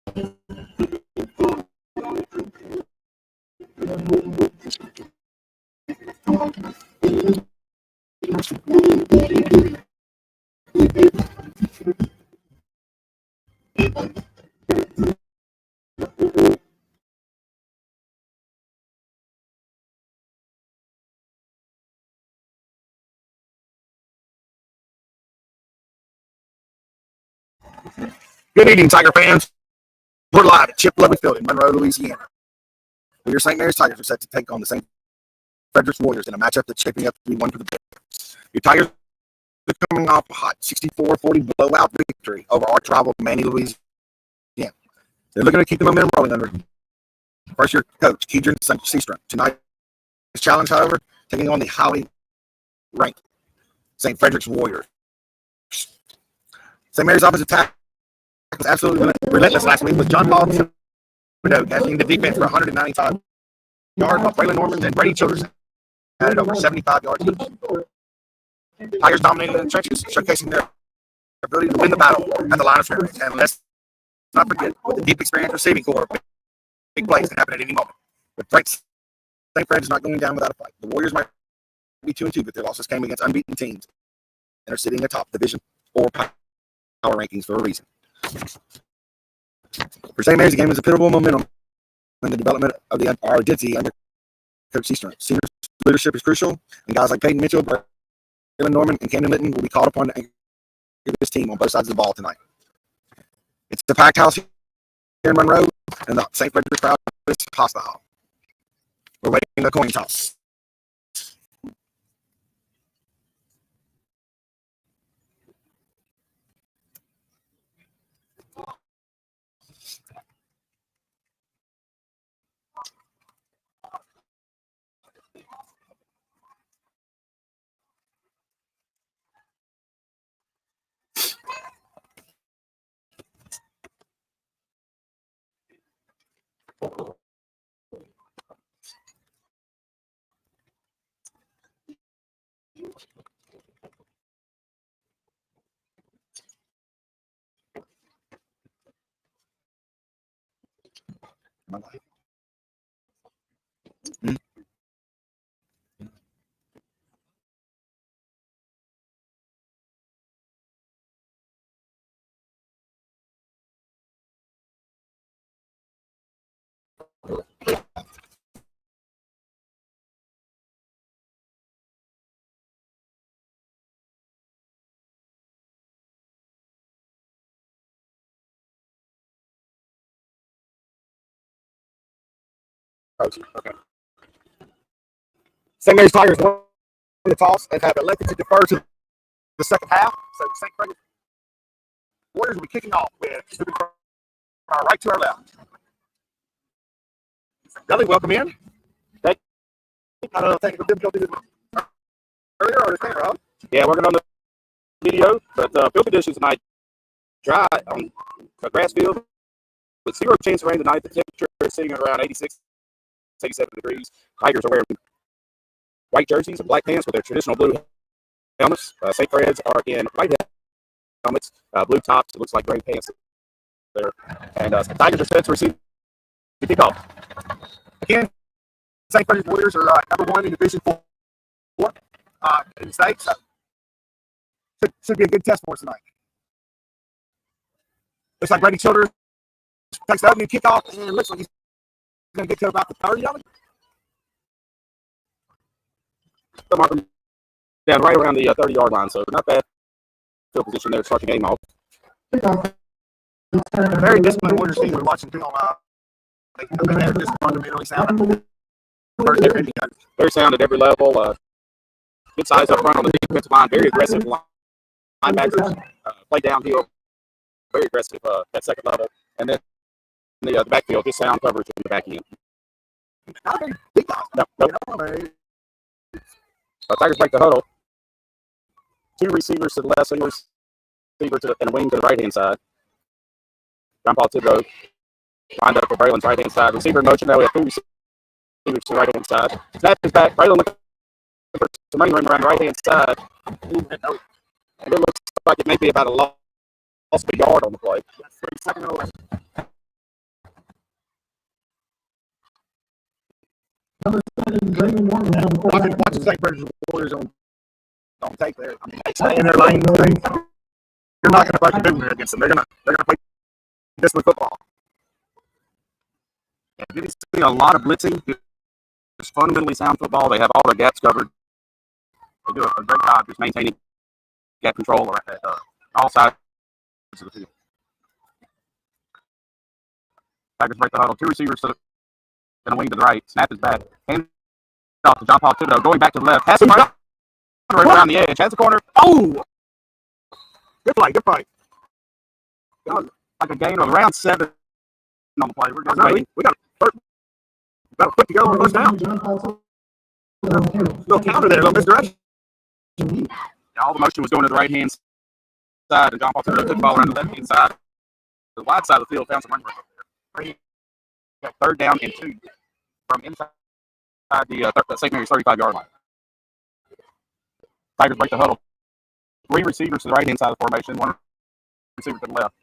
Good evening, Tiger fans. We're live at Chip Lovely Field in Monroe, Louisiana. Your St. Mary's Tigers are set to take on the St. Frederick's Warriors in a matchup that's shaping up to be one for the best. Your Tigers are coming off a hot 64-40 blowout victory over arch rival Manny, Louisiana. They're looking to keep the momentum rolling under first-year coach Kedron Seastrom. Tonight's challenge, however, taking on the highly ranked St. Frederick's Warriors. St. Mary's offensive attack was absolutely relentless last week with John Paul catching the defense for 195 yards, while Braylon Norman and Brady Childers added over 75 yards each. Tigers dominated in the trenches, showcasing their ability to win the battle at the line of scrimmage. And let's not forget, with the deep experience receiving core, big plays can happen at any moment. But St. Fred's is not going down without a fight. The Warriors might be 2-2, but their losses came against unbeaten teams and are sitting atop division or power rankings for a reason. For St. Mary's, the game is a pivotal momentum in the development of the identity under Coach Seastrom. Senior leadership is crucial, and guys like Peyton Mitchell, Braylon Norman, and Camden Litton will be called upon to anchor this team on both sides of the ball tonight. It's a packed house here in Monroe, and the St. Frederick crowd is hostile. We're waiting the coin toss. Okay. St. Mary's Tigers won the toss and have elected to defer to the second half. So St. Frederick Warriors will be kicking off with from our right to our left. Dudley, welcome in. Thank you. I don't know technical difficulties earlier or the camera, huh? Yeah, working on the video, but field conditions tonight dry on a grass field with 0 chance of rain tonight. The temperature is sitting at around 86, 87 degrees. Tigers are wearing white jerseys and black pants with their traditional blue helmets. St. Fred's are in white helmets, blue tops. It looks like gray pants there. And the Tigers are set to receive the kickoff. Again, St. Fred's Warriors are number 1 in Division 4 in the state. So should be a good test for us tonight. Looks like Brady Childers takes the opening kickoff, and it looks like he's going to get to about the 30 of it. Down right around the 30-yard line, so not bad field position there to start the game off. Very disciplined Warriors team we're watching film. They're just fundamentally sound. Very sound at every level. Good size up front on the defensive line. Very aggressive linebackers. Play downhill. Very aggressive at second level. And then the backfield, just sound coverage in the back end. Not very big guys. No. Tigers break the huddle. 2 receivers to the left, single receiver and a wing to the right-hand side. John Paul Tidrow lined up for Braylon's right-hand side. Receiver in motion. Now we have 2 receivers to the right-hand side. Snap is back. Braylon looking for some running room around the right-hand side. And it looks like it may be about a loss of a yard on the play. Watching St. Brendan's Warriors on tape there. I mean, they stay in their lane. You're not going to fucking do it against them. They're gonna play disciplined football. You see a lot of blitzing. It's fundamentally sound football. They have all the gaps covered. They do a great job just maintaining gap control at all sides of the field. Tigers break the huddle. Two receivers to the wing to the right. Snap is back. Hand off to John Paul Thibodeau. Going back to the left. Has him right around the edge. Has the corner. Oh! Good play. Good play. Like a gain of around 7 on the play. We're just waiting. We got a foot to go on first down. Little counter there, a little misdirection. All the motion was going to the right hand side, and John Paul Thibodeau took the ball around the left hand side. The wide side of the field found some running room up there. Got third down and 2 from inside the St. Mary's 35-yard line. Tigers break the huddle. 3 receivers to the right hand side of the formation, 1 receiver to the left.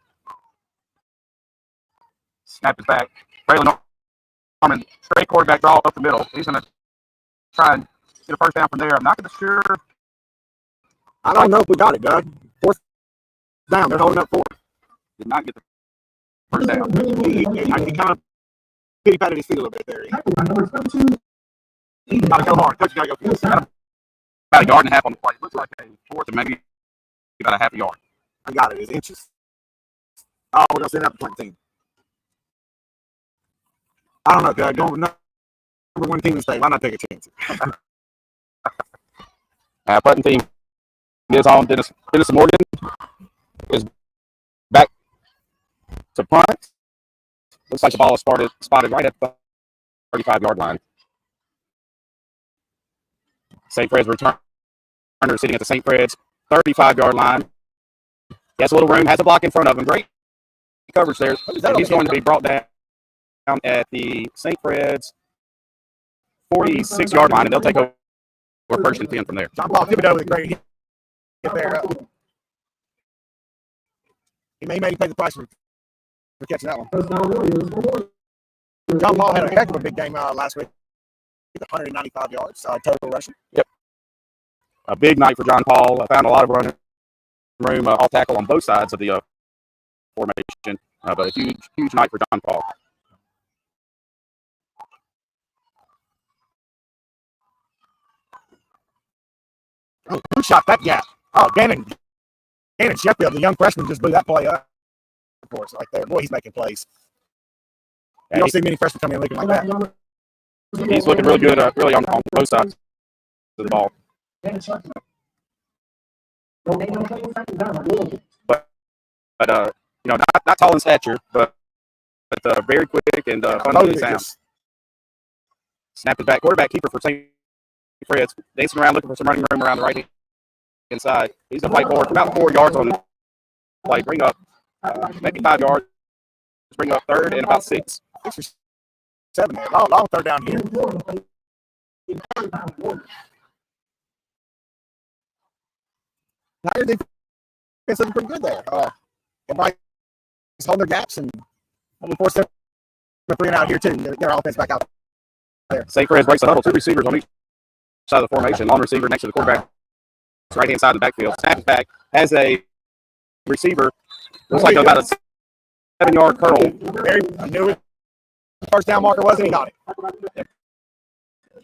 Snap is back. Braylon Norman, straight quarterback draw up the middle. He's going to try and get a first down from there. I'm not going to sure. I don't know if we got it, Doug. 4th down. They're holding up 4. Did not get the first down. He kind of pity patted his feet a little bit there. Got to go hard. Coach, got to go. About a yard and a half on the play. Looks like a 4th and maybe about a half a yard. I got it. It's inches. Oh, we're going to send out the 20 I don't know, Doug. Number 1 team in the state. Why not take a chance? Putting team is on. Dennis Morgan is back to punt. Looks like the ball is spotted right at the 35-yard line. St. Fred's returner sitting at the St. Fred's 35-yard line. He has a little room, has a block in front of him. Great coverage there. He's going to be brought down at the St. Fred's 46-yard line, and they'll take over first and 10 from there. John Paul Thibodeau with a great hit there. He may pay the price for catching that one. John Paul had a heck of a big game last week. 195 yards total rushing. Yep. A big night for John Paul. I found a lot of running room off tackle on both sides of the formation, but a huge night for John Paul. Oh, who shot that gap? Oh, Gannon Sheffield, the young freshman, just blew that play up for us right there. Boy, he's making plays. You don't see many freshmen come in looking like that. He's looking really good, really on both sides of the ball. But not tall in stature, but very quick and fundamentally sound. Snap it back. Quarterback keeper for St. Fred's dancing around looking for some running room around the right hand side. He's going to play forward for about 4 yards on the play. Bring up maybe 5 yards. Bring up 3rd and about 6. 6 or 7 there. Long 3rd down here. Tiger defense looking pretty good there. Everybody's holding their gaps and only force them to bring it out here too. Their offense back out there. St. Fred's breaks the huddle. 2 receivers on each side of the formation. Long receiver next to the quarterback. Right hand side of the backfield. Snaps back. Has a receiver. Looks like about a 7-yard curl. I knew it. First down marker was, and he got it. Yep.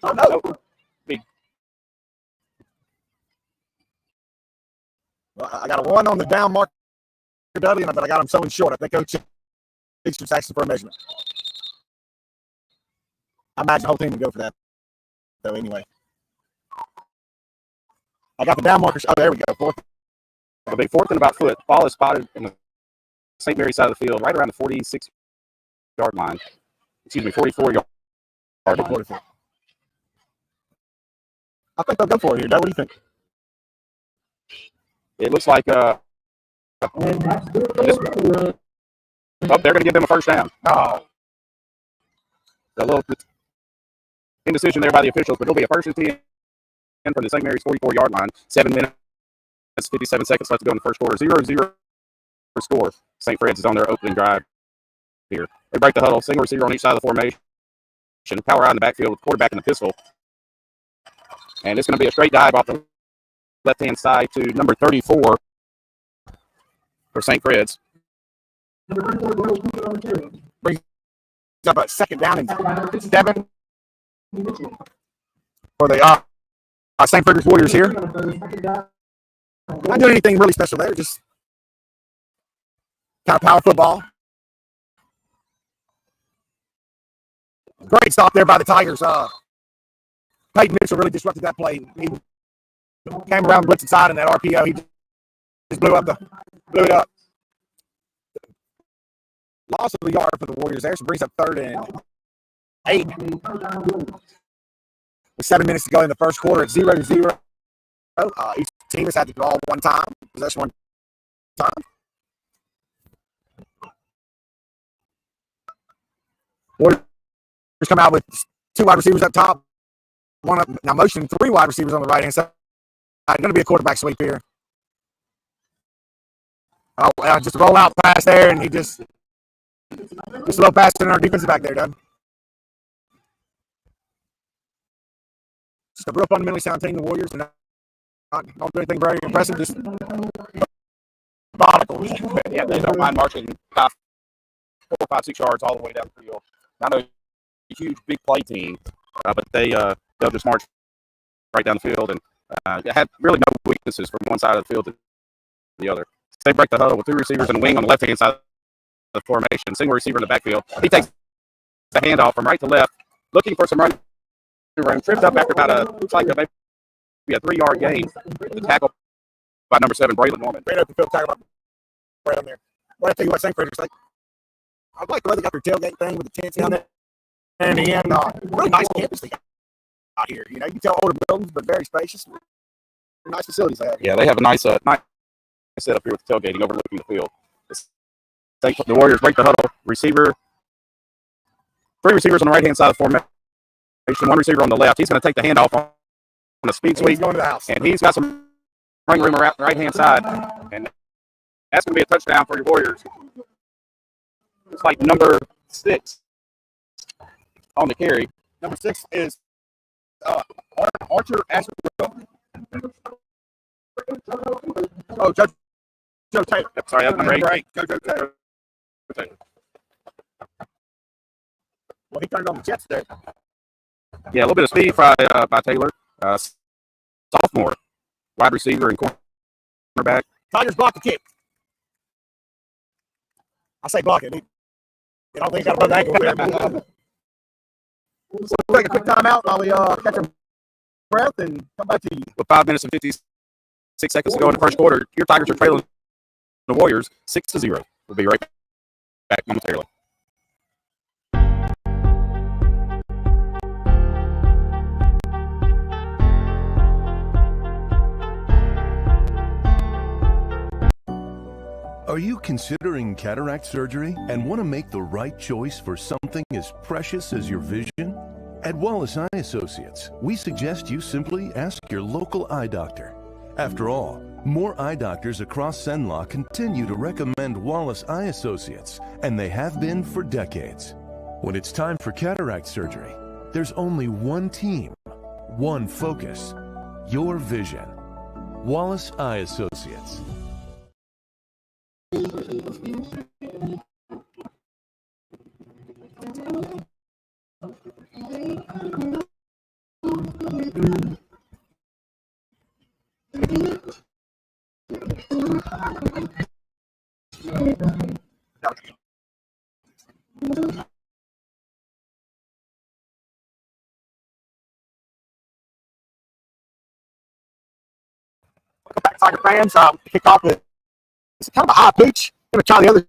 Oh no. Well, I got a 1 on the down marker, Dudley, but I got him so short. I think Coach Higgins asked for a measurement. I imagine the whole team would go for that, though, anyway. I got the down markers. Oh, there we go. 4th. A big 4th and about foot. Ball is spotted in the St. Mary's side of the field, right around the 46-yard line. Excuse me, 44-yard line. 44. I think they'll go for it here, Doug. What do you think? It looks like they're going to give them a first down. Oh. A little indecision there by the officials, but it'll be a first and 10 from the St. Mary's 44-yard line. 7 minutes, 57 seconds left to go in the first quarter. 0-0 score. St. Fred's is on their opening drive here. They break the huddle. Single receiver on each side of the formation. Power out in the backfield with quarterback in the pistol. And it's going to be a straight dive off the left-hand side to number 34 for St. Fred's. Brings up a second down and 7 for the St. Fred's Warriors here. Not doing anything really special there, just kind of power football. Great stop there by the Tigers. Peyton Mitchell really disrupted that play. He came around, blitzed inside, and that RPO, he just blew it up. Loss of the yard for the Warriors there, so brings up 3rd and 8. With 7 minutes to go in the first quarter, it's 0-0. Each team has had the ball one time, possession one time. Warriors come out with 2 wide receivers up top. Now motion 3 wide receivers on the right hand side. Going to be a quarterback sweep here. Just a roll out pass there, and he just a little pass to our defensive back there, Doug. Just a real fundamentally sound team, the Warriors. They're not do anything very impressive, just methodical. Yeah, they don't mind marching 4, 5, 6 yards all the way down the field. Not a huge, big play team, but they'll just march right down the field and have really no weaknesses from one side of the field to the other. They break the huddle with 2 receivers and a wing on the left-hand side of the formation. Single receiver in the backfield. He takes the handoff from right to left, looking for some running room. Tripped up after about looks like maybe a 3-yard gain. The tackle by number 7, Braylon Norman. Great open field tackle right on there. Well, I tell you what, St. Frederick's like, I like the way they got their tailgate thing with the tents down there. And in the end, really nice campus they got out here. You know, you can tell older buildings, but very spacious. Nice facilities they have. Yeah, they have a nice setup here with the tailgating overlooking the field. The Warriors break the huddle. 3 receivers on the right-hand side of the formation. 1 receiver on the left. He's going to take the handoff on a speed sweep. He's going to the house. And he's got some running room around the right-hand side. And that's going to be a touchdown for your Warriors. It's like number 6 on the carry. Number 6 is Archer Ashbrook. Oh, Joe Taylor. Sorry, that's number 8. Joe Taylor. Well, he turned on the Jets there. Yeah, a little bit of speed by Taylor. Sophomore, wide receiver and cornerback. Tigers block the kick. I say block it. I don't think got another ankle there. We'll take a quick timeout while we catch our breath and come back to you. With 5 minutes and 56 seconds to go in the first quarter, your Tigers are trailing the Warriors 6-0. We'll be right back momentarily. Are you considering cataract surgery and want to make the right choice for something as precious as your vision? At Wallace Eye Associates, we suggest you simply ask your local eye doctor. After all, more eye doctors across Cenla continue to recommend Wallace Eye Associates, and they have been for decades. When it's time for cataract surgery, there's only one team, one focus, your vision. Wallace Eye Associates. Welcome back, Tiger fans. Kickoff with it's kind of a high pitch. Going to try the other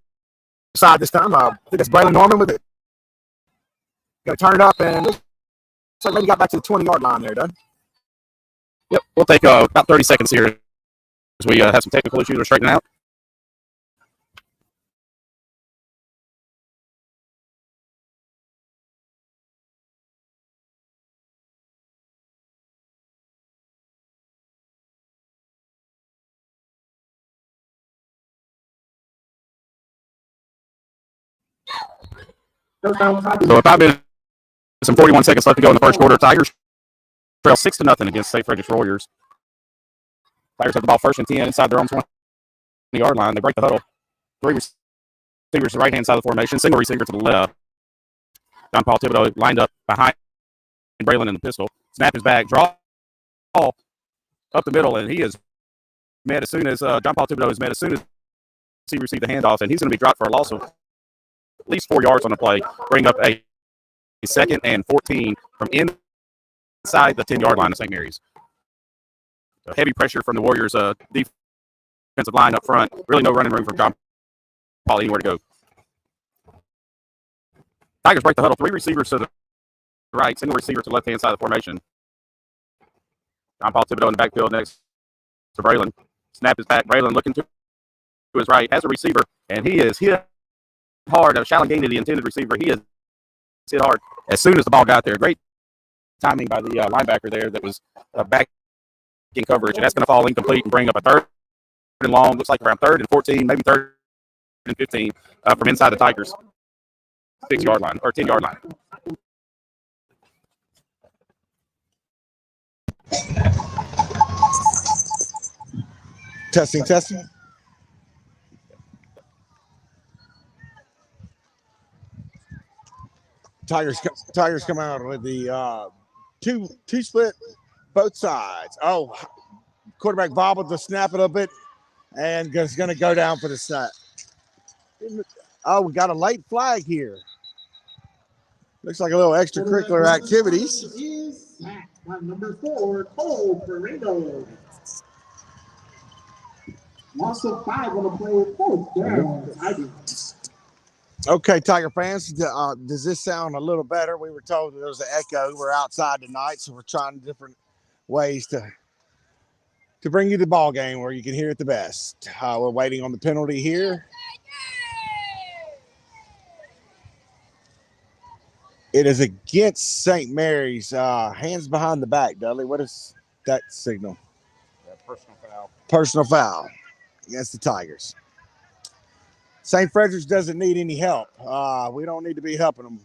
side this time. I think it's Braylon Norman with it. Going to turn it up and looks like maybe got back to the 20-yard line there, Doug. Yep, we'll take about 30 seconds here as we have some technical issues we're straightening out. So 5 minutes some 41 seconds left to go in the first quarter. Tigers trail 6-0 against St. Frederick's Warriors. Tigers have the ball 1st and 10 inside their own 20-yard line. They break the huddle. 3 receivers to the right-hand side of the formation. Single receiver to the left. John Paul Thibodeau lined up behind Braylon in the pistol. Snap is back. Draw up the middle, and he is met as soon as John Paul Thibodeau is met as soon as he received the handoff, and he's going to be dropped for a loss of at least 4 yards on the play. Bring up a 2nd and 14 from inside the 10-yard line of St. Mary's. So heavy pressure from the Warriors' defensive line up front. Really no running room for John Paul anywhere to go. Tigers break the huddle. 3 receivers to the right, single receiver to the left-hand side of the formation. John Paul Thibodeau in the backfield next to Braylon. Snap is back. Braylon looking to his right, has a receiver, and he is hit hard. Shallon Gainey, the intended receiver, he is hit hard as soon as the ball got there. Great timing by the linebacker there that was back in coverage, and that's going to fall incomplete and bring up a 3rd and long. Looks like around 3rd and 14, maybe 3rd and 15 from inside the Tigers' 6-yard line or 10-yard line. Testing. Tigers come out with the two split both sides. Oh, quarterback bobbled the snap a little bit and is going to go down for the snap. Oh, we got a late flag here. Looks like a little extracurricular activities. Number 4, Cole Ferrado. Loss of 5 on the play with both down. Okay, Tiger fans, does this sound a little better? We were told that there was an echo. We're outside tonight, so we're trying different ways to bring you the ball game where you can hear it the best. We're waiting on the penalty here. It is against St. Mary's. Hands behind the back, Dudley. What is that signal? Personal foul. Personal foul against the Tigers. St. Frederick's doesn't need any help. We don't need to be helping them.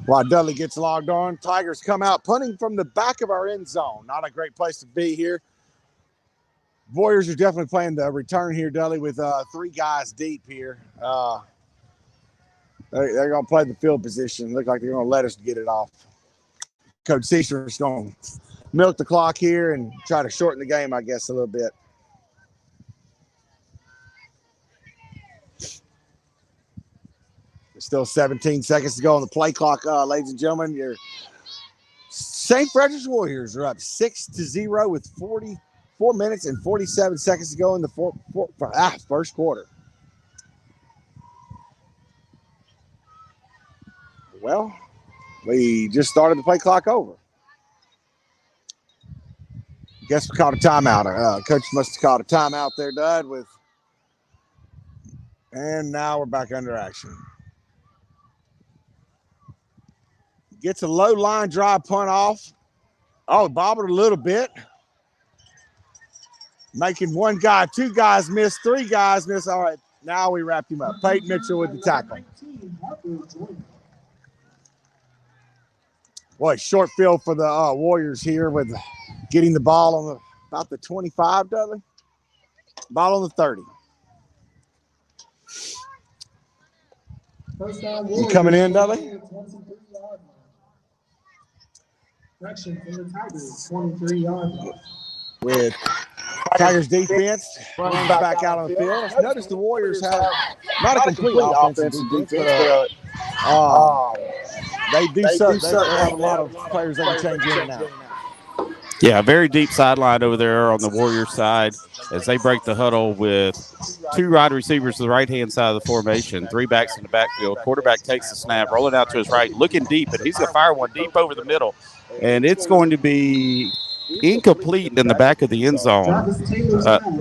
While Dudley gets logged on, Tigers come out punting from the back of our end zone. Not a great place to be here. Warriors are definitely playing the return here, Dudley, with 3 guys deep here. They're going to play the field position. Look like they're going to let us get it off. Coach Cesar is going to milk the clock here and try to shorten the game, I guess, a little bit. There's still 17 seconds to go on the play clock, ladies and gentlemen. Your St. Frederick's Warriors are up 6-0 with 4 minutes and 47 seconds to go in the first quarter. Well, we just started the play clock over. Guess we called a timeout. Coach must have called a timeout there, Dud. And now we're back under action. Gets a low line drive punt off. Oh, bobbled a little bit. Making 1 guy, 2 guys miss, 3 guys miss. All right, now we wrapped him up. Peyton Mitchell with the tackle. Boy, short field for the Warriors here with getting the ball on about the 25, Dudley. Ball on the 30. You coming in, Dudley? Correction for the Tigers, 23-yard line. With Tigers defense runs back out on the field. Notice the Warriors have not a complete offensive defense, but they do so. They have a lot of players that can change in and out. Yeah, very deep sideline over there on the Warriors side as they break the huddle with 2 wide receivers to the right-hand side of the formation, 3 backs in the backfield. Quarterback takes the snap, rolling out to his right, looking deep, and he's going to fire one deep over the middle. And it's going to be incomplete in the back of the end zone.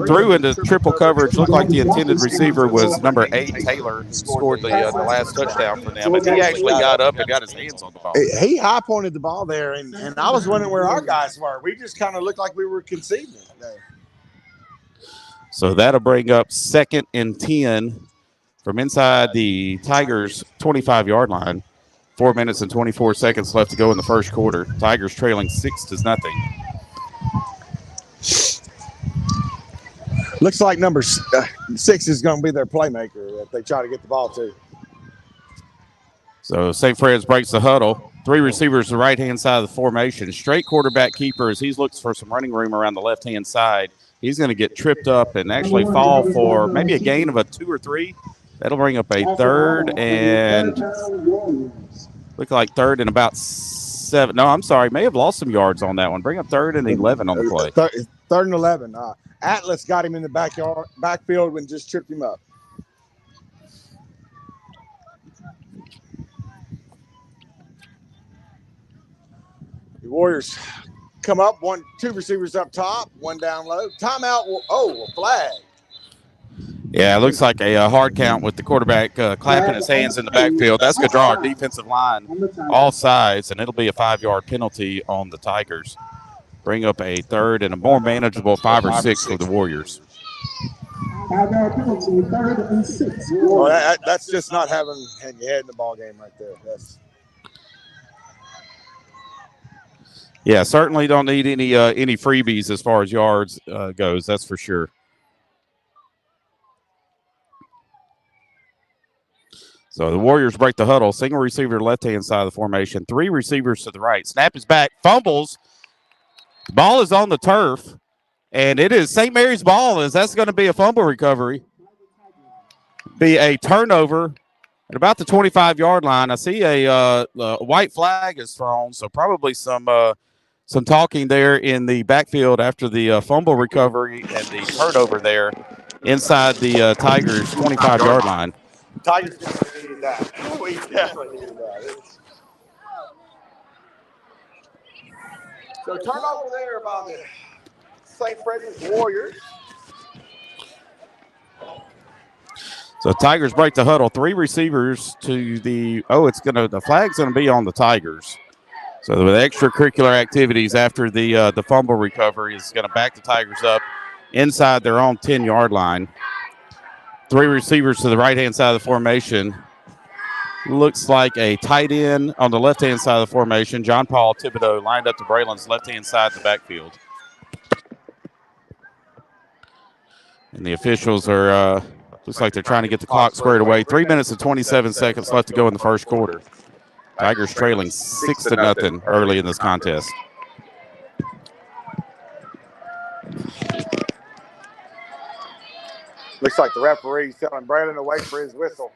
Threw into triple coverage. Looked like the intended receiver was number 8, Taylor, who scored the last touchdown for them. But he actually got up and got his hands on the ball. He high pointed the ball there, and I was wondering where our guys were. We just kind of looked like we were conceding there. So that'll bring up 2nd and 10 from inside the Tigers' 25-yard line. 4 minutes and 24 seconds left to go in the first quarter. Tigers trailing 6-0. Looks like number 6 is going to be their playmaker that they try to get the ball to. So St. Fred's breaks the huddle. 3 receivers to the right-hand side of the formation. Straight quarterback keeper as he looks for some running room around the left-hand side. He's going to get tripped up and actually fall for maybe a gain of a 2 or 3. That'll bring up a third and look like third and about 7. No, I'm sorry. May have lost some yards on that one. Bring up third and 11 on the play. Third and 11. Atlas got him in the backfield and just tripped him up. The Warriors come up, 2 receivers up top, 1 down low. Timeout. A flag. Yeah, it looks like a hard count with the quarterback clapping his hands in the backfield. That's going to draw our defensive line all sides, and it'll be a 5-yard penalty on the Tigers. Bring up a third and a more manageable 5 or 6 for the Warriors. 5-yard penalty, 3rd and 6. Well, that's just not having your head in the ball game right there. Yeah, certainly don't need any freebies as far as yards goes. That's for sure. So the Warriors break the huddle. Single receiver left-hand side of the formation. 3 receivers to the right. Snap is back. Fumbles. The ball is on the turf. And it is St. Mary's ball as that's going to be a fumble recovery. Be a turnover at about the 25-yard line. I see a white flag is thrown, so probably some talking there in the backfield after the fumble recovery and the turnover there inside the Tigers' 25-yard line. Tigers definitely needed that. We definitely needed that. So turnover there by the St. Fred's Warriors. So Tigers break the huddle. 3 receivers to the the flag's gonna be on the Tigers. So with extracurricular activities after the fumble recovery is gonna back the Tigers up inside their own 10-yard line. 3 receivers to the right-hand side of the formation. Looks like a tight end on the left-hand side of the formation. John Paul Thibodeau lined up to Braylon's left-hand side of the backfield. And the officials are, looks like they're trying to get the clock squared away. 3 minutes and 27 seconds left to go in the first quarter. Tigers trailing 6-0 early in this contest. Looks like the referee's telling Braylon to wait for his whistle.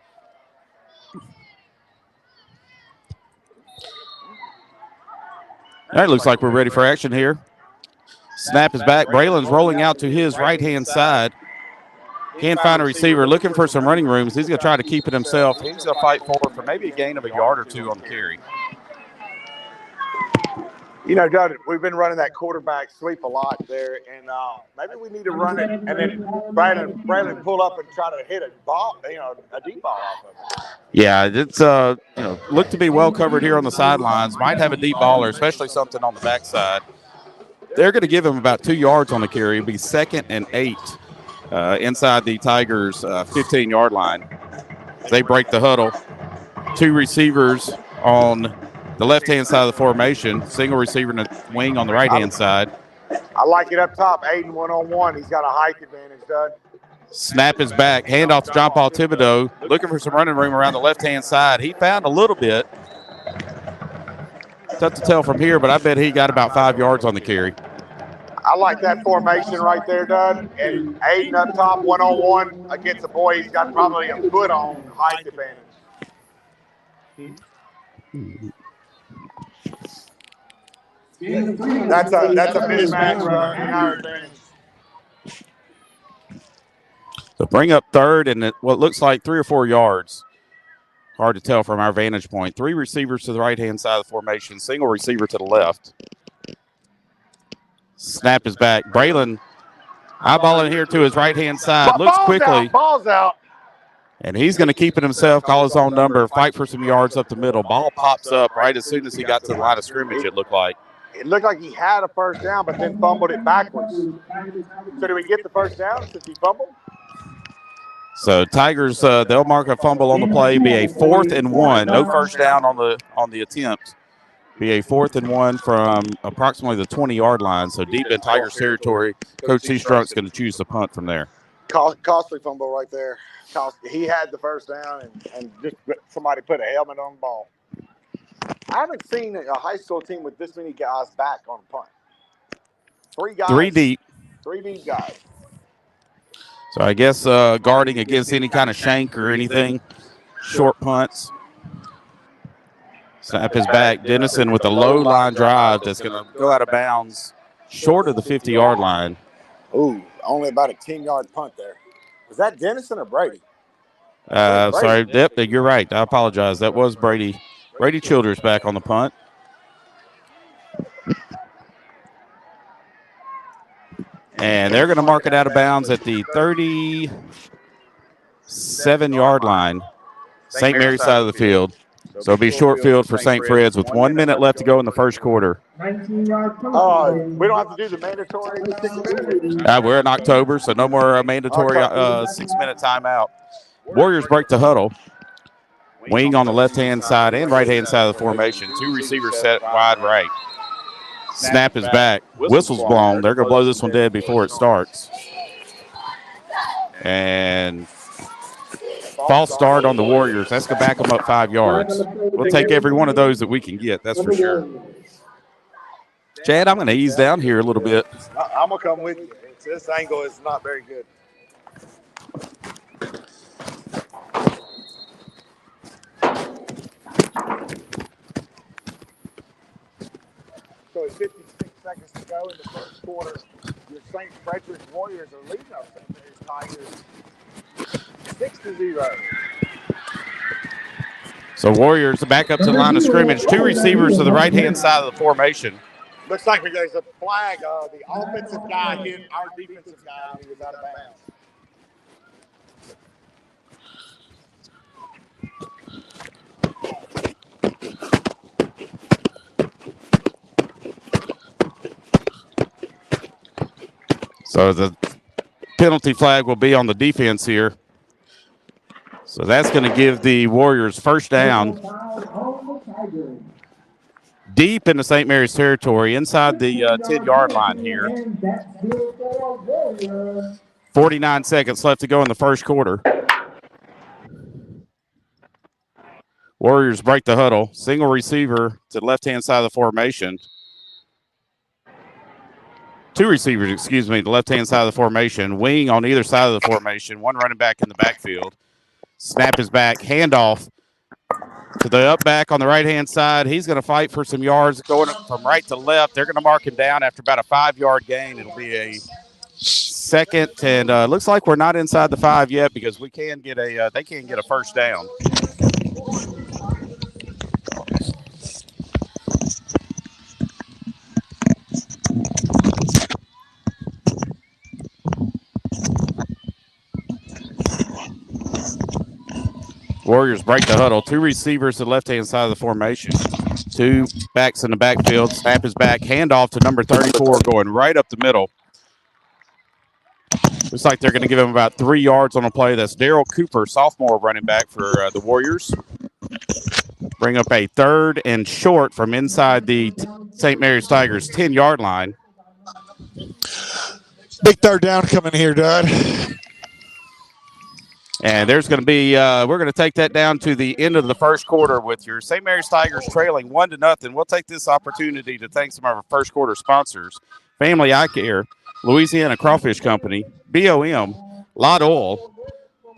All right, looks like we're ready for action here. Snap is back. Braylon's rolling out to his right-hand side. Can't find a receiver. Looking for some running rooms. He's going to try to keep it himself. He's going to fight forward for maybe a gain of a yard or 2 on the carry. You know, Doug, we've been running that quarterback sweep a lot there, and maybe we need to run it and then Braylon pull up and try to hit a ball, a deep ball off of it. Yeah, it's looked to be well covered here on the sidelines. Might have a deep baller, especially something on the backside. They're going to give him about 2 yards on the carry. It'll be 2nd and 8 inside the Tigers' 15-yard line. They break the huddle. 2 receivers on the left-hand side of the formation. Single receiver in the wing on the right-hand side. I like it up top. Aiden one-on-one. He's got a height advantage, Doug. Snap is back. Handoff to John Paul Thibodeau. Looking for some running room around the left-hand side. He found a little bit. Tough to tell from here, but I bet he got about 5 yards on the carry. I like that formation right there, Doug. And Aiden up top, one-on-one against the boy. He's got probably a foot on height advantage. That's a mismatch in our advantage. So bring up third and what looks like 3 or 4 yards. Hard to tell from our vantage point. 3 receivers to the right-hand side of the formation. Single receiver to the left. Snap is back. Braylon eyeballing here to his right-hand side. Looks quickly. Ball's out. And he's going to keep it himself, call his own number, fight for some yards up the middle. Ball pops up right as soon as he got to the line of scrimmage, it looked like. It looked like he had a first down, but then fumbled it backwards. So did we get the first down since he fumbled? So Tigers, they'll mark a fumble on the play, be a 4th and 1. No first down on the attempt. Be a 4th and 1 from approximately the 20-yard line. So deep in Tigers territory, Coach C. Strunk's going to choose the punt from there. Costly fumble right there. He had the first down, and just somebody put a helmet on the ball. I haven't seen a high school team with this many guys back on the punt. 3 guys. 3 deep. 3 deep guys. So I guess guarding against any kind of shank or anything. Short punts. Snap is back. Dennison with a low line drive that's going to go out of bounds short of the 50-yard line. Ooh, only about a 10-yard punt there. Was that Dennison or Brady? Sorry, yep, you're right. I apologize. That was Brady. Brady Childers back on the punt. And they're going to mark it out of bounds at the 37-yard line, St. Mary's side of the field. So it'll be short field for St. Fred's with 1 minute left to go in the first quarter. 19-yard we don't have to do the mandatory 6 minutes. We're in October, so no more mandatory 6-minute timeout. Warriors break the huddle. Wing on the left-hand side and right-hand side of the formation. 2 receivers set wide right. Snap is back. Whistle's blown. They're going to blow this one dead before it starts. And false start on the Warriors. That's going to back them up 5 yards. We'll take every one of those that we can get, that's for sure. Chad, I'm going to ease down here a little bit. I'm going to come with you. This angle is not very good. So it's 56 seconds to go in the first quarter. Your St. Frederick Warriors are leading our St. Mary's Tigers 6-0. So Warriors back up to the line of scrimmage. 2 receivers to the right-hand side of the formation. Looks like there's a flag. The offensive guy hit our defensive guy. He was out of bounds. So the penalty flag will be on the defense here. So that's going to give the Warriors first down deep into St. Mary's territory inside the 10-yard line here. 49 seconds left to go in the first quarter. Warriors break the huddle. Single receiver to the left-hand side of the formation. 2 receivers, the left-hand side of the formation. Wing on either side of the formation. 1 running back in the backfield. Snap is back. Handoff to the up back on the right-hand side. He's going to fight for some yards going from right to left. They're going to mark him down after about a 5-yard gain. It'll be a second, and looks like we're not inside the 5 yet because we can get they can get a first down. Warriors break the huddle. 2 receivers to the left-hand side of the formation. 2 backs in the backfield. Snap is back. Handoff to number 34 going right up the middle. Looks like they're going to give him about 3 yards on a play. That's Daryl Cooper, sophomore running back for the Warriors. Bring up a 3rd and short from inside the St. Mary's Tigers 10-yard line. Big 3rd down coming here, Dud. And there's going to be, we're going to take that down to the end of the first quarter with your St. Mary's Tigers trailing 1-0. We'll take this opportunity to thank some of our first quarter sponsors: Family Eye Care, Louisiana Crawfish Company, BOM, Lot Oil,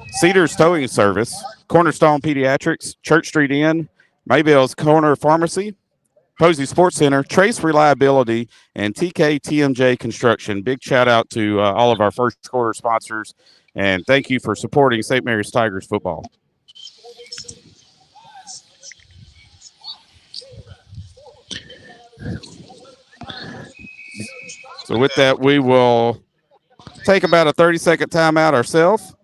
Cedars Towing Service, Cornerstone Pediatrics, Church Street Inn, Maybell's Corner Pharmacy, Posey Sports Center, Trace Reliability, and TK TMJ Construction. Big shout out to all of our first quarter sponsors. And thank you for supporting St. Mary's Tigers football. So with that, we will take about a 30-second timeout ourselves.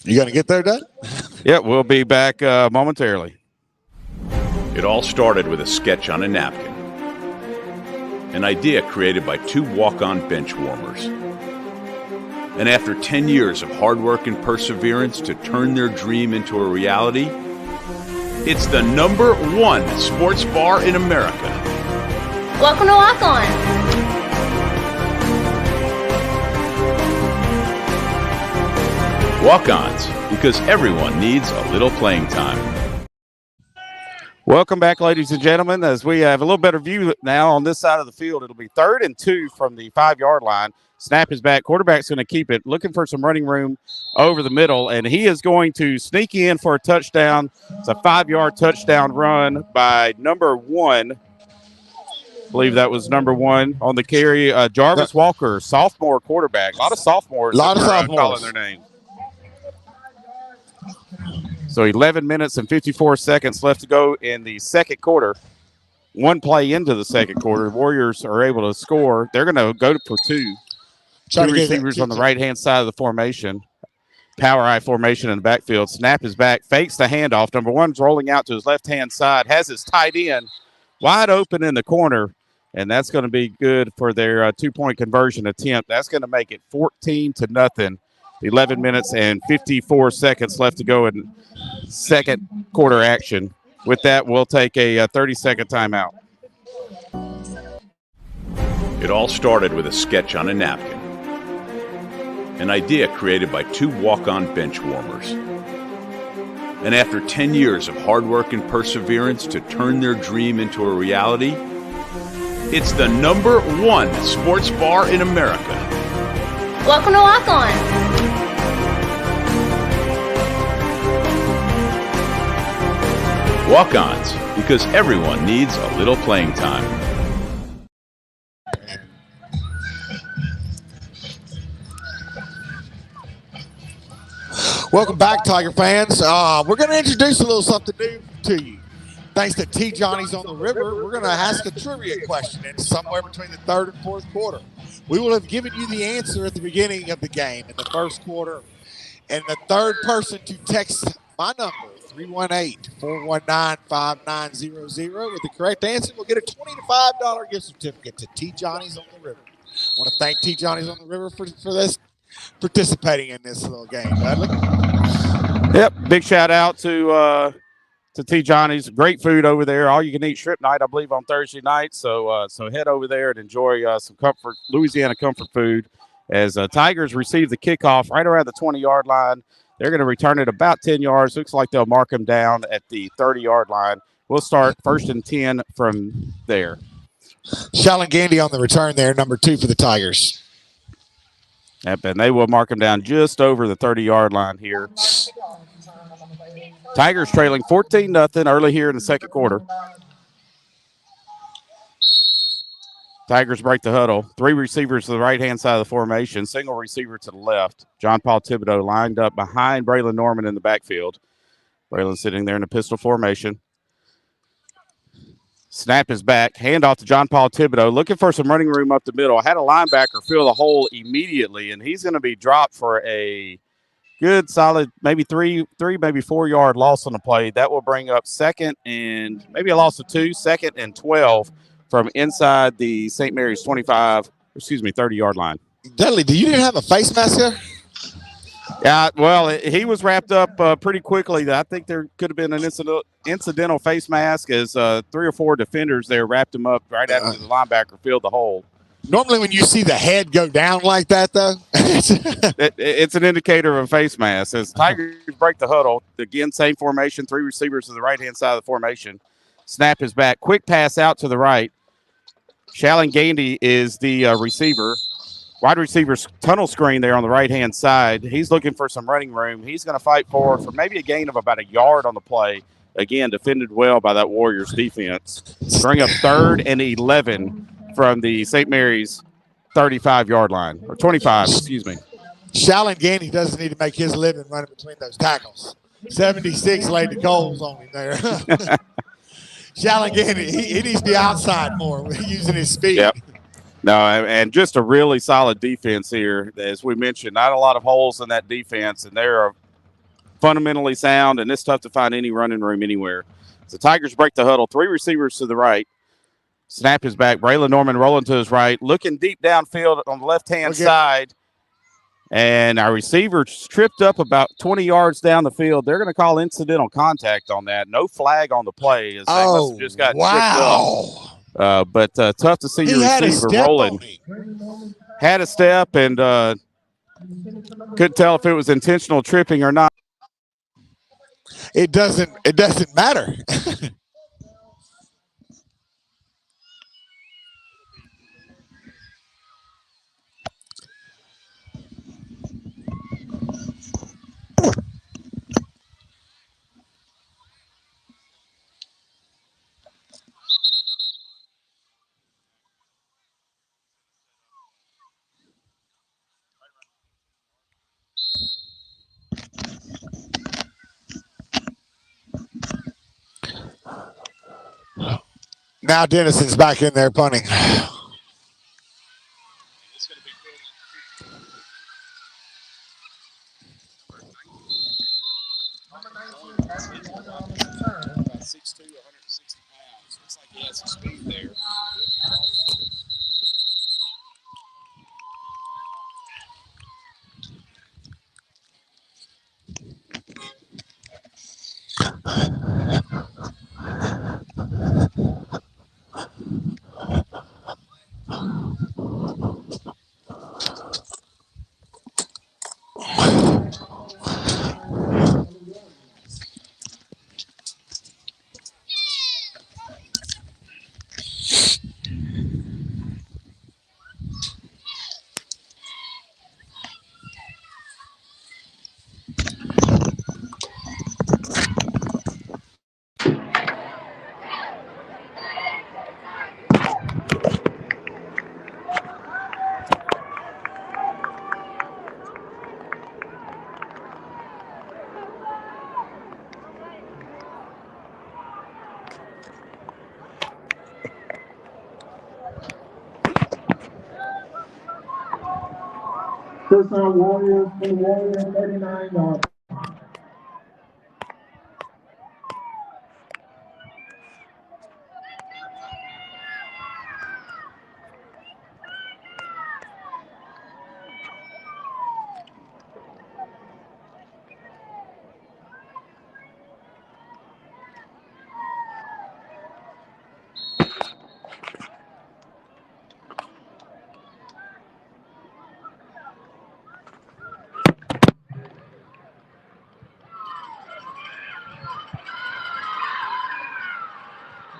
You going to get there, Dad? Yeah, we'll be back momentarily. It all started with a sketch on a napkin. an idea created by two walk-on bench warmers. And after 10 years of hard work and perseverance to turn their dream into a reality, it's the #1 sports bar in America. Welcome to Walk On. Walk-ons, because everyone needs a little playing time. Welcome back, ladies and gentlemen, as we have a little better view now on this side of the field. It'll be 3rd and 2 from the 5-yard line. Snap is back. Quarterback's going to keep it, looking for some running room over the middle, and he is going to sneak in for a touchdown. It's a 5-yard touchdown run by number 1. I believe that was number 1 on the carry. Jarvis Walker, sophomore quarterback. A lot of sophomores. Calling their name. So 11 minutes and 54 seconds left to go in the second quarter. One play into the second quarter, the Warriors are able to score. They're going to go for two. Two receivers on the right-hand side of the formation. Power eye formation in the backfield. Snap is back, fakes the handoff. Number 1's rolling out to his left-hand side, has his tight end wide open in the corner, and that's going to be good for their two-point conversion attempt. That's going to make it 14-0. 11 minutes and 54 seconds left to go in second quarter action. With that, we'll take a 30-second timeout. It all started with a sketch on a napkin. An idea created by two walk-on bench warmers. And after 10 years of hard work and perseverance to turn their dream into a reality, it's the #1 sports bar in America. Welcome to Walk On. Walk-ons, because everyone needs a little playing time. Welcome back, Tiger fans. We're going to introduce a little something new to you. Thanks to T. Johnny's on the River, we're going to ask a trivia question in somewhere between the 3rd and 4th quarter. We will have given you the answer at the beginning of the game in the 1st quarter. And the 3rd person to text my number, 318-419-5900, with the correct answer, we'll get a $20 to $5 gift certificate to T. Johnny's on the River. I want to thank T. Johnny's on the River for this, participating in this little game, Bradley. Yep, big shout out to T. Johnny's. Great food over there. All you can eat shrimp night, I believe, on Thursday night. So head over there and enjoy some Louisiana comfort food as Tigers receive the kickoff right around the 20-yard line. They're going to return it about 10 yards. Looks like they'll mark them down at the 30-yard line. We'll start 1st and 10 from there. Shalon Gandy on the return there, number 2 for the Tigers. Yep, and they will mark them down just over the 30-yard line here. Tigers trailing 14-0 early here in the second quarter. Tigers break the huddle. 3 receivers to the right-hand side of the formation, single receiver to the left. John Paul Thibodeau lined up behind Braylon Norman in the backfield. Braylon sitting there in a pistol formation. Snap is back. Handoff to John Paul Thibodeau, looking for some running room up the middle. Had a linebacker fill the hole immediately, and he's going to be dropped for a good, solid, maybe 3, maybe 4-yard loss on the play. That will bring up 2nd and maybe a loss of 2, 2nd and 12 from inside the St. Mary's 30-yard line. Dudley, you didn't have a face mask here? Yeah, well, he was wrapped up pretty quickly. I think there could have been an incidental face mask as 3 or 4 defenders there wrapped him up right after the linebacker filled the hole. Normally when you see the head go down like that, though, it's an indicator of a face mask. As Tigers break the huddle, again, same formation, 3 receivers to the right-hand side of the formation. Snap is back. Quick pass out to the right. Shalon Gandy is the receiver. Wide receiver's tunnel screen there on the right-hand side. He's looking for some running room. He's going to fight forward for maybe a gain of about a yard on the play. Again, defended well by that Warriors defense. Bring up 3rd and 11 from the St. Mary's 35-yard line, or 25, excuse me. Shalon Gandy doesn't need to make his living running between those tackles. 76 laid the goals on him there. Shalon Gandy, he needs to be outside more using his speed. Yep. No, and just a really solid defense here. As we mentioned, not a lot of holes in that defense, and they're fundamentally sound, and it's tough to find any running room anywhere. The Tigers break the huddle. 3 receivers to the right. Snap is back. Braylon Norman rolling to his right, looking deep downfield on the left-hand side. And our receiver tripped up about 20 yards down the field. They're going to call incidental contact on that. No flag on the play. As they must have just got tripped up. But tough to see your receiver rolling. Had a step and couldn't tell if it was intentional tripping or not. It doesn't matter. Now Dennison's back in there punting. First down, Warriors, for the Warriors, 39 yards.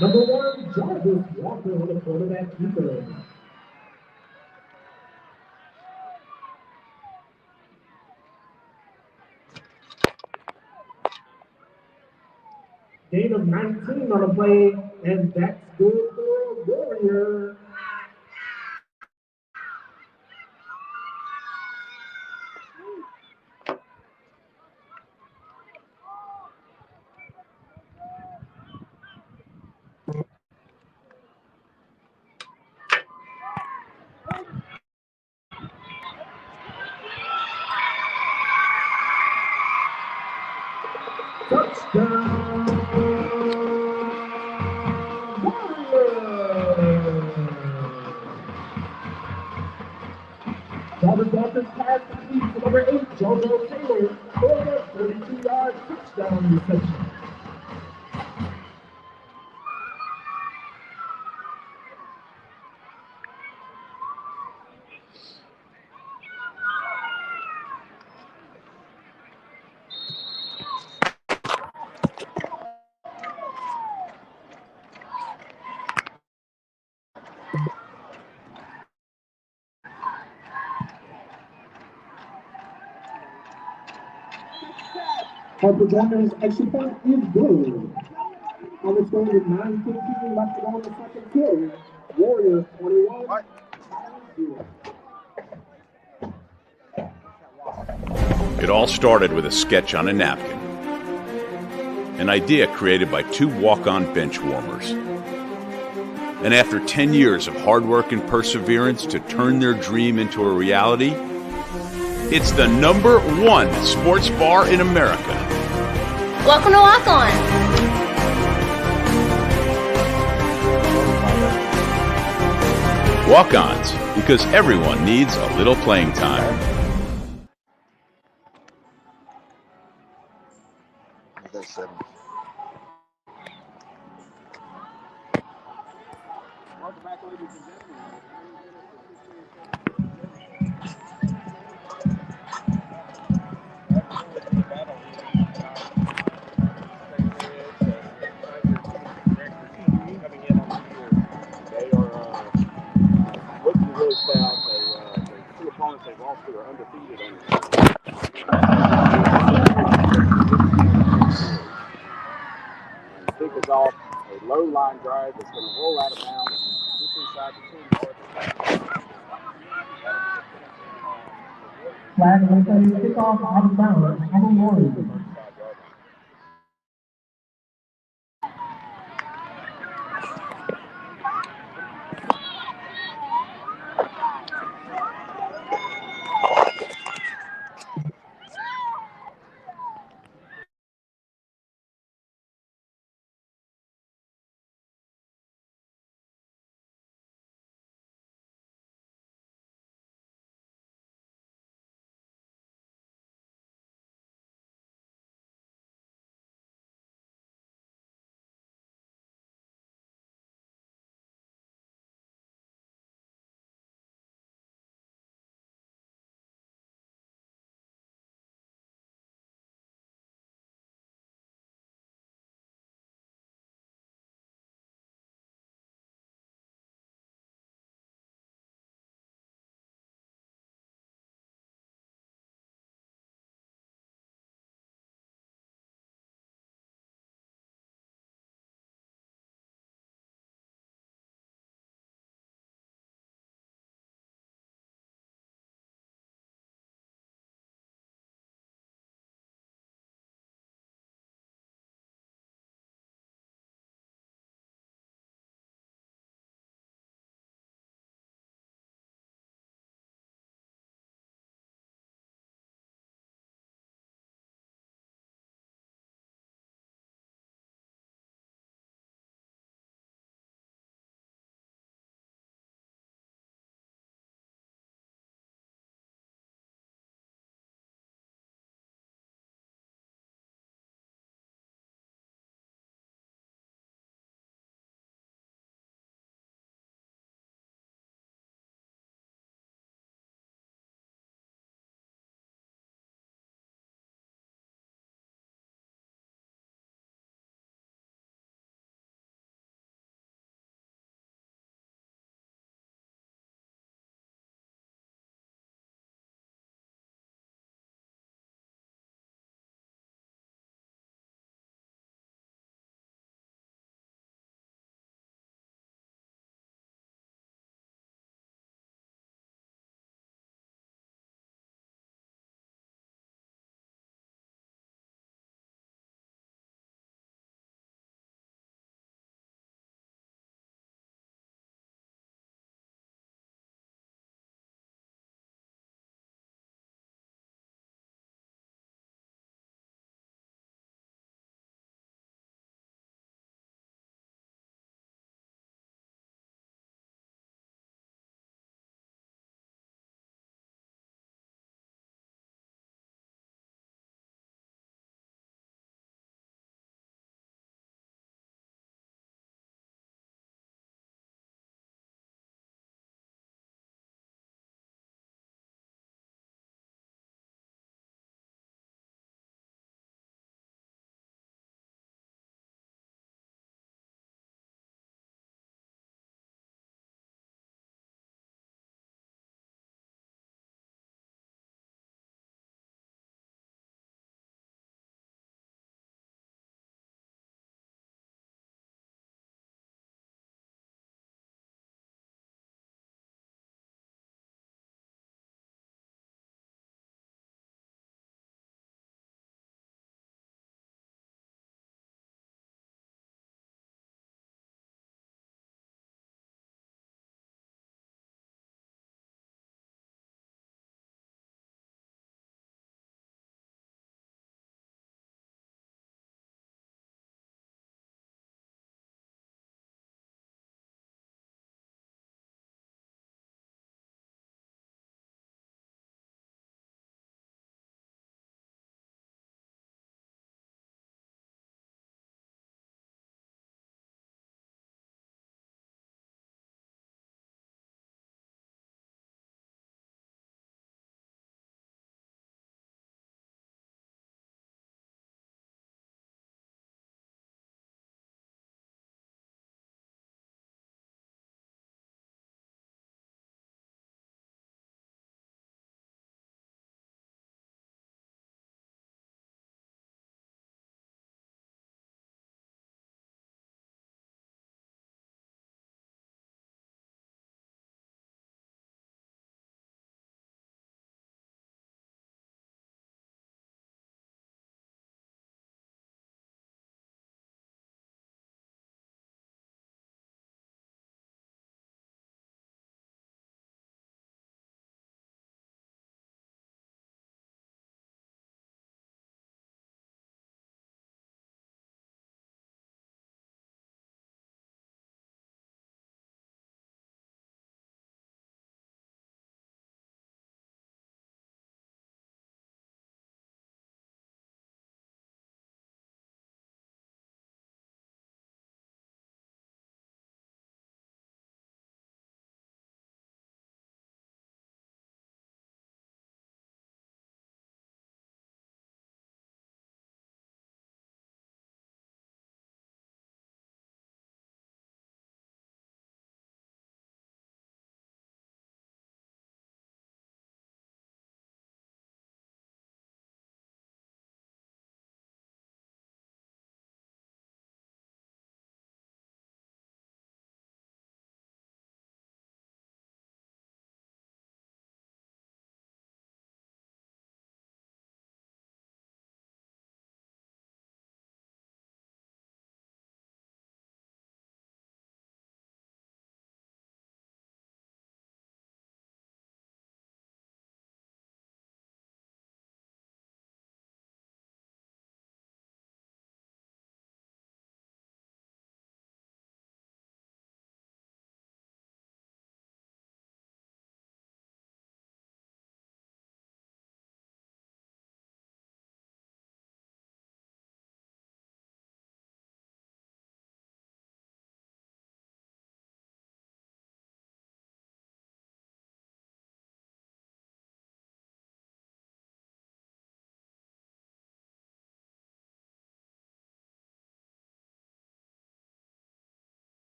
Number 1, Jarvis Walker on the quarterback keeper. Gain of 19 on the play, and that's good for Warrior. Touchdown, Warriors! Jarvis Walker's pass completes to number 8, JoJo Taylor, for the 32-yard touchdown reception. Harper Jones' extra point is good. On the score with 9:15 left to go in the second quarter. Warriors 21. It all started with a sketch on a napkin. An idea created by two walk-on bench warmers. And after 10 years of hard work and perseverance to turn their dream into a reality, it's the #1 sports bar in America. Welcome to Walk On. Walk-Ons, because everyone needs a little playing time. There's 7. Welcome back, ladies and gentlemen. Coming in on the field, they are looking really stout. The two opponents they've lost to are undefeated on the season. Kick is off a low line drive that's going to roll out of bounds just inside the 10-yard line. Flag will say kickoff out of bounds. Number 1.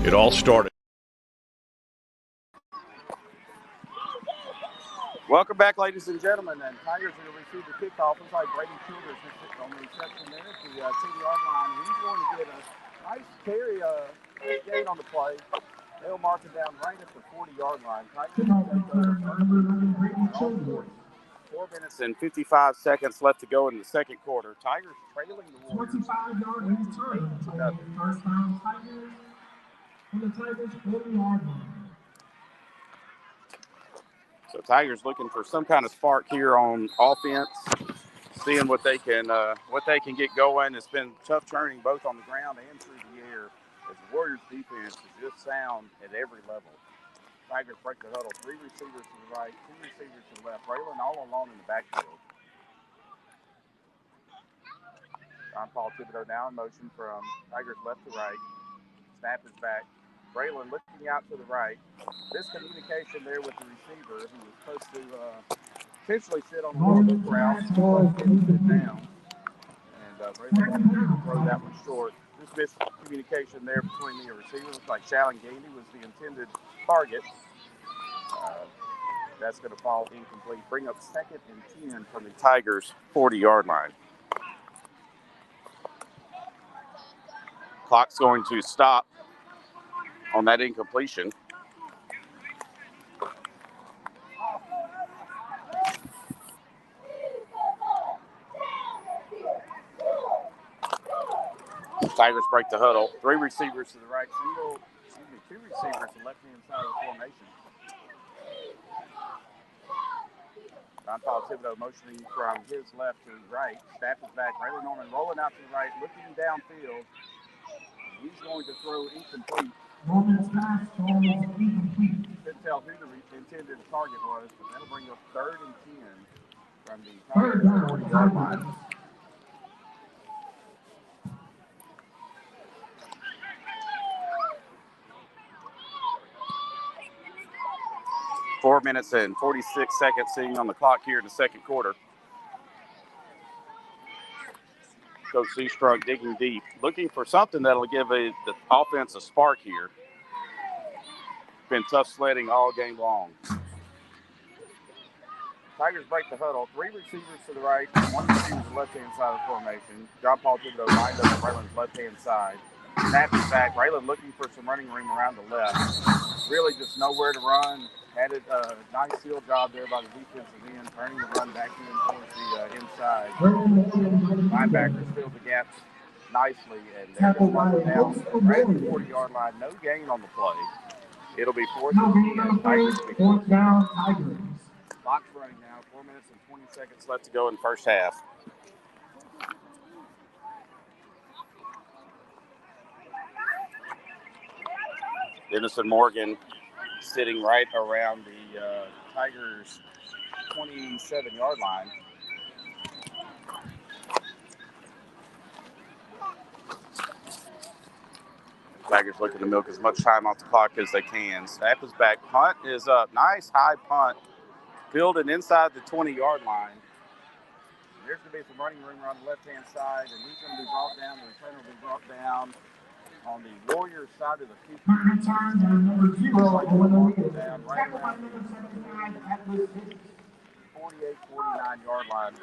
It all started. Welcome back, ladies and gentlemen. And Tigers are going to receive the kickoff. Looks like Brady Childers is on the reception there at the 10-yard line. He's going to get a nice carry, gain on the play. They'll mark it down right at the 40-yard line. Tigers will 4 minutes and 55 seconds left to go in the second quarter. Tigers trailing the Warriors. 25-yard return. First down Tigers from the Tigers 40-yard line. So Tigers looking for some kind of spark here on offense, seeing what they can get going. It's been tough turning both on the ground and through the air as the Warriors defense is just sound at every level. Tigers break the huddle. 3 receivers to the right, 2 receivers to the left. Braylon all alone in the backfield. John Paul Thibodeau now in motion from Tigers left to right. Snap is back. Braylon looking out to the right. Miscommunication there with the receiver who was supposed to essentially sit on the look route. Down. And Braylon throw that one short. This miscommunication there between the receivers. Looks like Shalon Gandy was the intended target. That's going to fall incomplete. Bring up 2nd and 10 from the Tigers' 40-yard line. Clock's going to stop on that incompletion. Tigers break the huddle. 3 receivers to the right. 2 receivers to the left-hand side of the formation. John Paul Thibodeau motioning from his left to his right. Snap is back. Riley Norman rolling out to the right, looking downfield. He's going to throw incomplete. Norman's pass throws incomplete. Couldn't tell who the intended target was, but that'll bring up 3rd and 10 from the Tigers 40-yard line. Four minutes and 46 seconds sitting on the clock here in the second quarter. Coach Seastrunk digging deep, looking for something that'll give the offense a spark here. Been tough sledding all game long. Tigers break the huddle. 3 receivers to the right, 1 receiver to the left-hand side of the formation. John Paul Thibodeau lined up on Braylon's left-hand side. Snap is back. Braylon looking for some running room around the left. Really just nowhere to run. Had a nice seal job there by the defensive end, turning the run back in towards the inside. Linebackers filled the gaps nicely, and they're going to run down right at the 40-yard line. No gain on the play. It'll be 4th and 10. Fourth down, Tigers. Clock's running now. 4 minutes and 20 seconds left to go in the first half. Denison Morgan sitting right around the Tigers' 27-yard line. Tigers looking to milk as much time off the clock as they can. Snap is back. Punt is up. Nice high punt. Fielded inside the 20-yard line. There's going to be some running room around the left-hand side, and he's going to be brought down. The returner will be brought down on the Warriors side of the field. Return number 0 on the lead. Down right around the 48-49 yard line.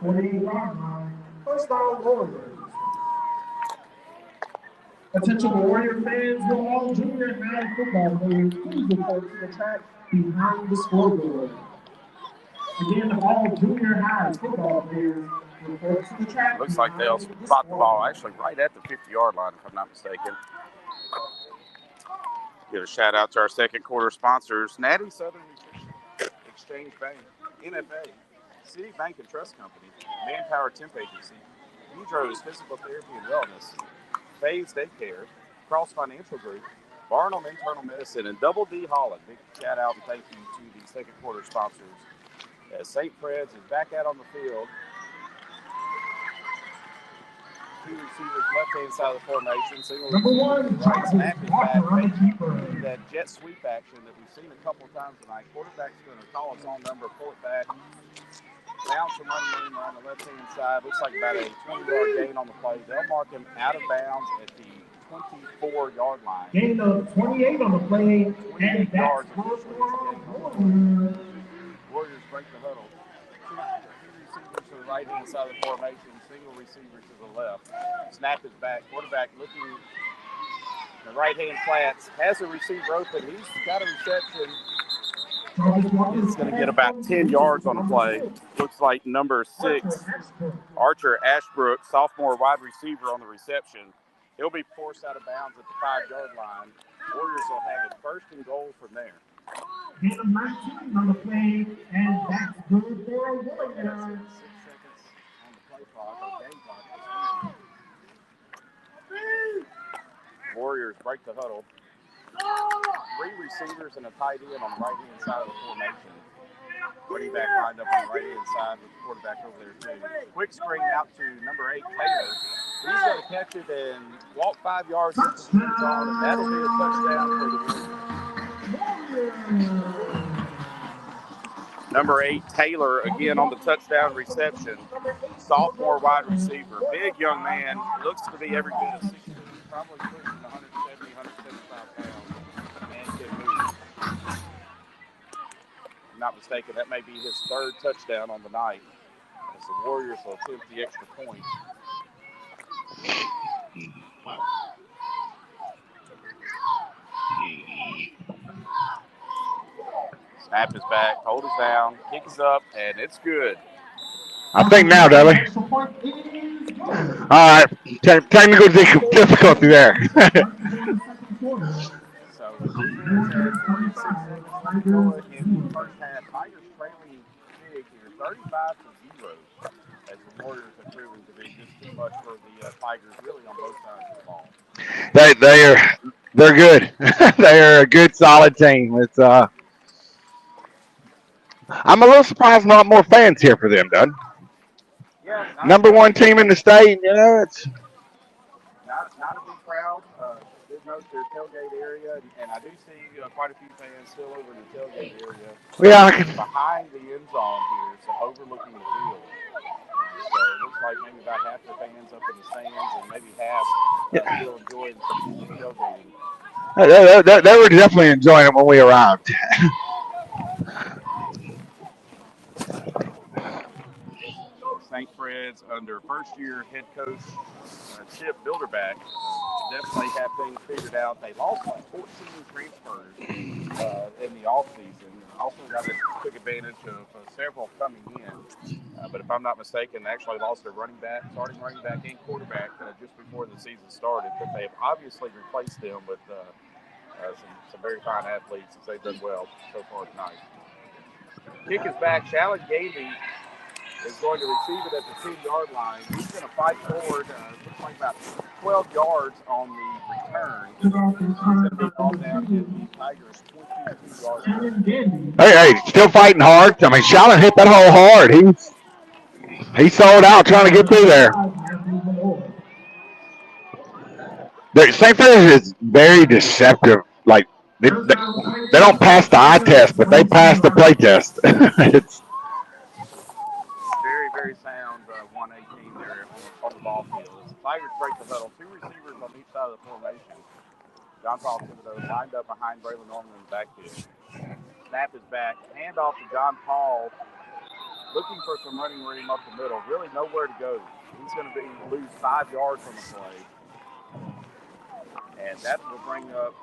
48-yard line. First down, Warriors. Attention Warrior fans, will all junior high football players please report to the track behind the scoreboard. Again, all junior high football players report to the track. Looks like they'll spot the ball actually right at the 50-yard line, if I'm not mistaken. Give a shout out to our second quarter sponsors, Natty Southern Exchange Bank, NFA, City Bank and Trust Company, Manpower Temp Agency, Pedro's Physical Therapy and Wellness, Faye's Daycare, Cross Financial Group, Barnum Internal Medicine, and Double D Holland. Big shout out and thank you to the second quarter sponsors. As St. Fred's is back out on the field. 2 receivers left-hand side of the formation. Single number 1, right snap is back. That jet sweep action that we've seen a couple of times tonight. Quarterback's going to call his own number, pull it back. Found some running room on the left-hand side. Looks like about a 20-yard gain on the play. They'll mark him out of bounds at the 24-yard line. Gain of 28 on the play, and that's Warriors break the huddle. Two receivers to the right-hand side of the formation, single receiver to the left. Snap is back. Quarterback looking the right-hand flats. Has a receiver open. He's got a reception. He's going to get about 10 yards on the play. Looks like number 6, Archer Ashbrook, sophomore wide receiver on the reception. He'll be forced out of bounds at the 5-yard line. Warriors will have it first and goal from there. Gain of 19 on the play, and that's good for a Warrior. 6 seconds on the play clock or game clock. Warriors break the huddle. 3 receivers and a tight end on the right-hand side of the formation. Running back lined up on the right-hand side with the quarterback over there, too. Quick screen out to number 8, Taylor. He's going to catch it and walk 5 yards into the end zone, and that'll be a touchdown for the Warriors. Number 8, Taylor, again on the touchdown reception. Sophomore wide receiver. Big young man. Looks to be every bit of 6'2", probably pushing 170, 175 pounds. And can move. If I'm not mistaken, that may be his 3rd touchdown on the night, as the Warriors will attempt the extra point. Snap is back, hold is down, kick is up, and it's good. I think now, Dudley. All right, technical difficulty there. So with 2 minutes and 46 seconds to go in the first half, Tigers trailing big here, 35-0, as the Warriors have proven to be just too much for the Tigers, really on both sides of the ball. They're good. They are a good, solid team. It's I'm a little surprised not more fans here for them, Doug. Yeah, number 1 team in the state. You know, it's not a big crowd. Did note their tailgate area, and I do see quite a few fans still over in the tailgate area. Yeah, behind the end zone here, so overlooking the field. So it looks like maybe about half the fans up in the stands, and maybe half still enjoying the tailgating. They were definitely enjoying it when we arrived. St. Fred's under first-year head coach Chip Bilderback definitely have things figured out. They lost like 14 transfers in the offseason. Also took advantage of several coming in. But if I'm not mistaken, they actually lost their starting running back and quarterback just before the season started. But they have obviously replaced them with some very fine athletes as they've done well so far tonight. Kick is back. Shalon Gailey is going to receive it at the 2-yard line. He's going to fight forward. Looks like about 12 yards on the return. He's going to be called down to the Tigers' 22-yard line. Hey, still fighting hard. I mean, Shalon hit that hole hard. He sold out trying to get through there. St. Fred's is very deceptive. Like they don't pass the eye test, but they pass the play test. It's very, very sound 118 there on the ball field. As the Tigers break the huddle, 2 receivers on each side of the formation. John Paul Thibodeau lined up behind Braylon Norman in the backfield. Snap is back. Handoff to John Paul, looking for some running room up the middle. Really nowhere to go. He's going to lose 5 yards on the play. And that will bring up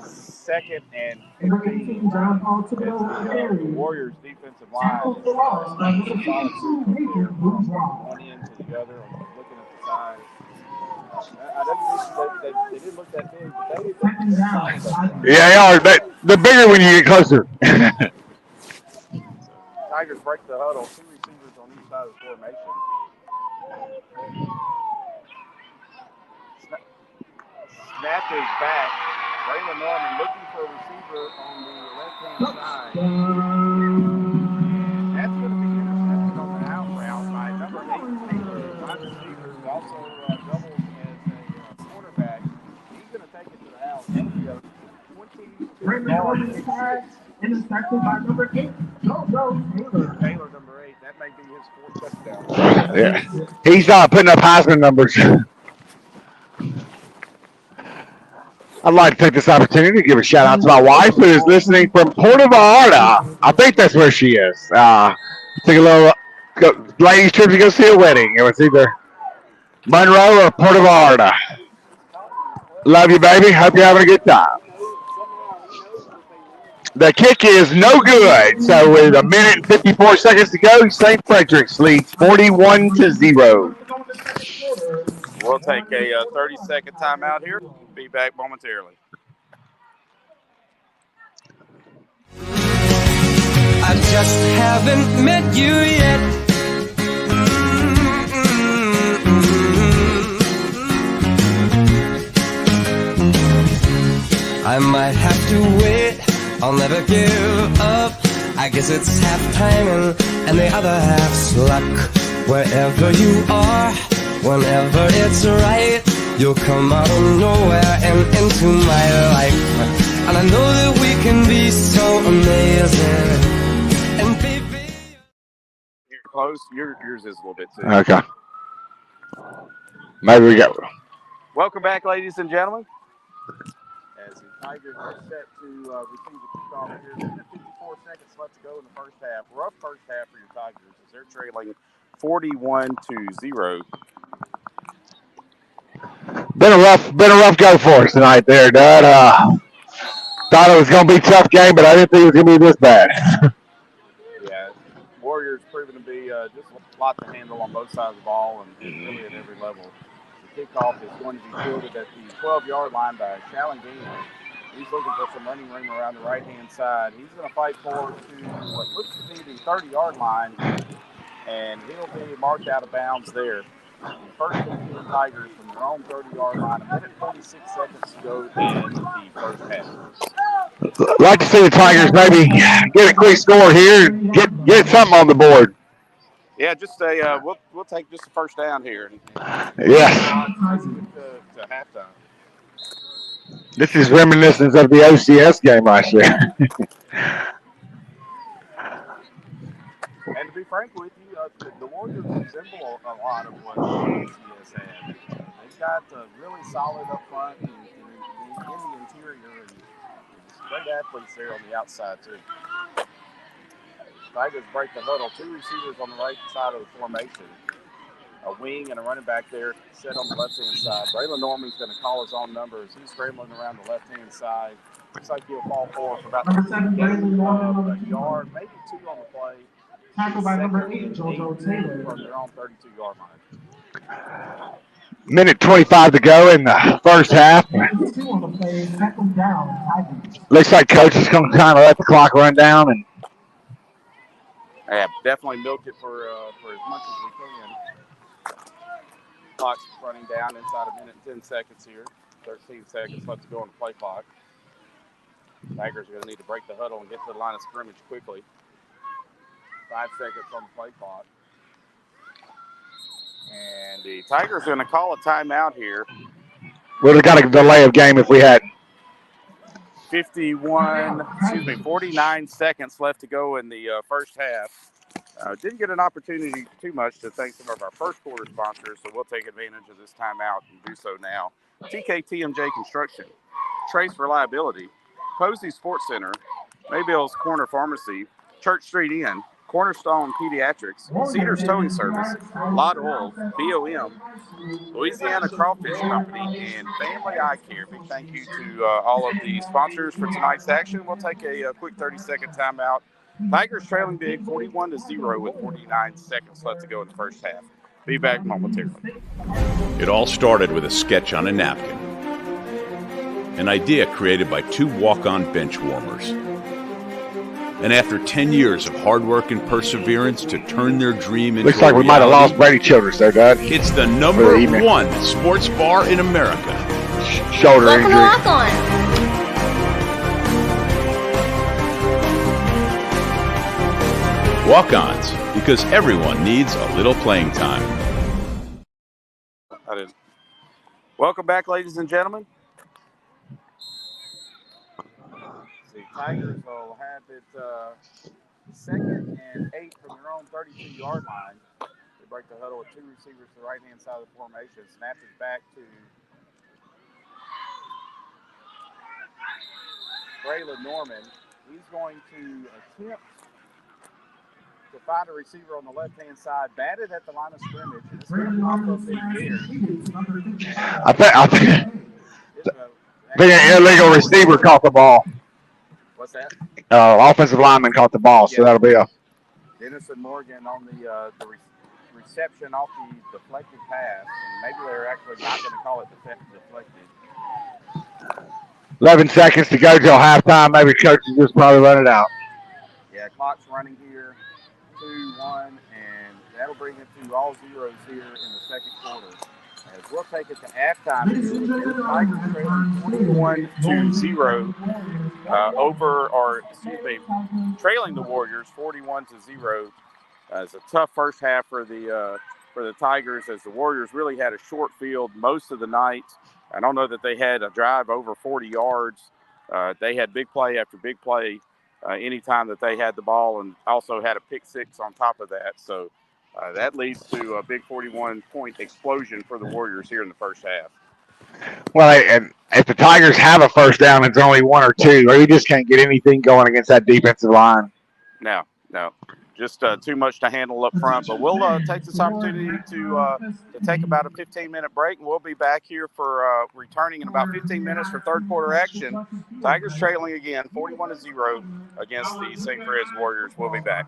2nd and 15. The Warriors defensive line is one end to the other, looking at the side. I know they didn't look that big, but they didn't. Yeah, they are. They're bigger when you get closer. Tigers break the huddle. 2 receivers on each side of the formation. Snap is back. Braylon Norman looking for a receiver on the left-hand side. That's going to be intercepted on the out route by number 8, Taylor, wide receiver, who also doubles as a cornerback. He's going to take it to the house. That'll be a 22-yard intercepted by number 8. Taylor, number 8. That may be his 4th touchdown. Yeah, he's putting up Heisman numbers. I'd like to take this opportunity to give a shout out to my wife who is listening from Puerto Vallarta. I think that's where she is. Took a little ladies trip to go see a wedding. It was either Monroe or Puerto Vallarta. Love you, baby. Hope you're having a good time. The kick is no good. So with a minute and 54 seconds to go, St. Frederick's leads 41-0. We'll take a 30-second timeout here. Be back momentarily. I just haven't met you yet. I might have to wait, I'll never give up. I guess it's half timing and the other half's luck. Wherever you are, whenever it's right, you'll come out of nowhere and into my life. And I know that we can be so amazing. And baby, You're close. Yours is a little bit too. Okay. Maybe we got. Welcome back, ladies and gentlemen. As the Tigers are set to receive the kickoff here, 54 seconds left to go in the first half. Rough first half for your Tigers as they're trailing 41-0. Been a rough go for us tonight there, Dud. Thought it was going to be a tough game, but I didn't think it was going to be this bad. Yeah, Warriors proven to be just a lot to handle on both sides of the ball and really at every level. The kickoff is going to be fielded at the 12-yard line by Challengini. He's looking for some running room around the right-hand side. He's going to fight forward to what looks to be the 30-yard line, and he'll be marked out of bounds there. First and 10 Tigers from their own 30-yard line. A minute 46 seconds to go in the first half. Like to see the Tigers maybe get a quick score here, get something on the board. Yeah, just we'll take just the first down here. Yeah. To halftime. This is reminiscent of the OCS game last year. And to be frank with you, the Warriors resemble a lot of what the OCS had. They've got really solid up front and in the interior, and great athletes there on the outside too. Tigers break the huddle. Two receivers on the right side of the formation. A wing and a running back there set on the left-hand side. Braylon Norman's going to call his own numbers. He's scrambling around the left-hand side. Looks like he'll fall forward for about a yard, maybe two on the play. Tackled by number 8, JoJo Taylor. From their own 32-yard line. Minute 25 to go in the first half. Two on the play, tackled down, Tigers. Looks like coach is going to kind of let the clock run down. And yeah, definitely milk it for as much as we can. Clock's running down inside a minute and 10 seconds here. 13 seconds left to go on the play clock. Tigers are going to need to break the huddle and get to the line of scrimmage quickly. 5 seconds on the play clock. And the Tigers are going to call a timeout here. Would have got a delay of game if we had. 49 seconds left to go in the first half. Didn't get an opportunity too much to thank some of our first quarter sponsors, so we'll take advantage of this timeout and do so now. TKTMJ Construction, Trace Reliability, Posey Sports Center, Maybell's Corner Pharmacy, Church Street Inn, Cornerstone Pediatrics, Cedars Towing Service, Lot Oil, BOM, Louisiana Crawfish Company, and Family Eye Care. Big thank you to all of the sponsors for tonight's action. We'll take a quick 30-second timeout. Tigers trailing big 41-0 with 49 seconds left to go in the first half. Be back momentarily. It all started with a sketch on a napkin. An idea created by two walk-on bench warmers. And after 10 years of hard work and perseverance to turn their dream into looks like we might have lost Brady Childress there, Dad. It's the number one sports bar in America. Shoulder Welcome injury. to Lock On. Walk-ons, because everyone needs a little playing time. I didn't. Welcome back, ladies and gentlemen. The Tigers will have it 2nd and 8 from their own 32-yard line. They break the huddle with two receivers to the right-hand side of the formation. Snap it back to Braylon Norman. He's going to attempt to find a receiver on the left-hand side, batted at the line of scrimmage, and it's going to pop up in the air. I think an illegal receiver caught the ball. What's that? Offensive lineman caught the ball, so that'll be a. Dennison Morgan on the reception off the deflected pass, and maybe they're actually not going to call it deflected. 11 seconds to go till halftime. Maybe coaches just probably run it out. Yeah, clock's running here, 2-1, and that'll bring it to all zeros here in the second quarter. As we'll take it to halftime. The Tigers trailing 41-0 trailing the Warriors 41-0. It's a tough first half for the Tigers, as the Warriors really had a short field most of the night. I don't know that they had a drive over 40 yards. They had big play after big play anytime that they had the ball, and also had a pick six on top of that. So that leads to a big 41-point explosion for the Warriors here in the first half. Well, and if the Tigers have a first down, it's only 1 or 2, or you just can't get anything going against that defensive line. No. Just too much to handle up front. But we'll take this opportunity to take about a 15-minute break, and we'll be back here for returning in about 15 minutes for third quarter action. Tigers trailing again, 41-0 against the St. Fred's Warriors. We'll be back.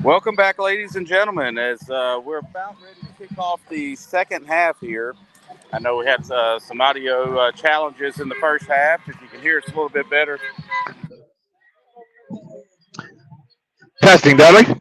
Welcome back, ladies and gentlemen, as we're about ready to kick off the second half here. I know we had some audio challenges in the first half. If you can hear us a little bit better. Testing, Dudley.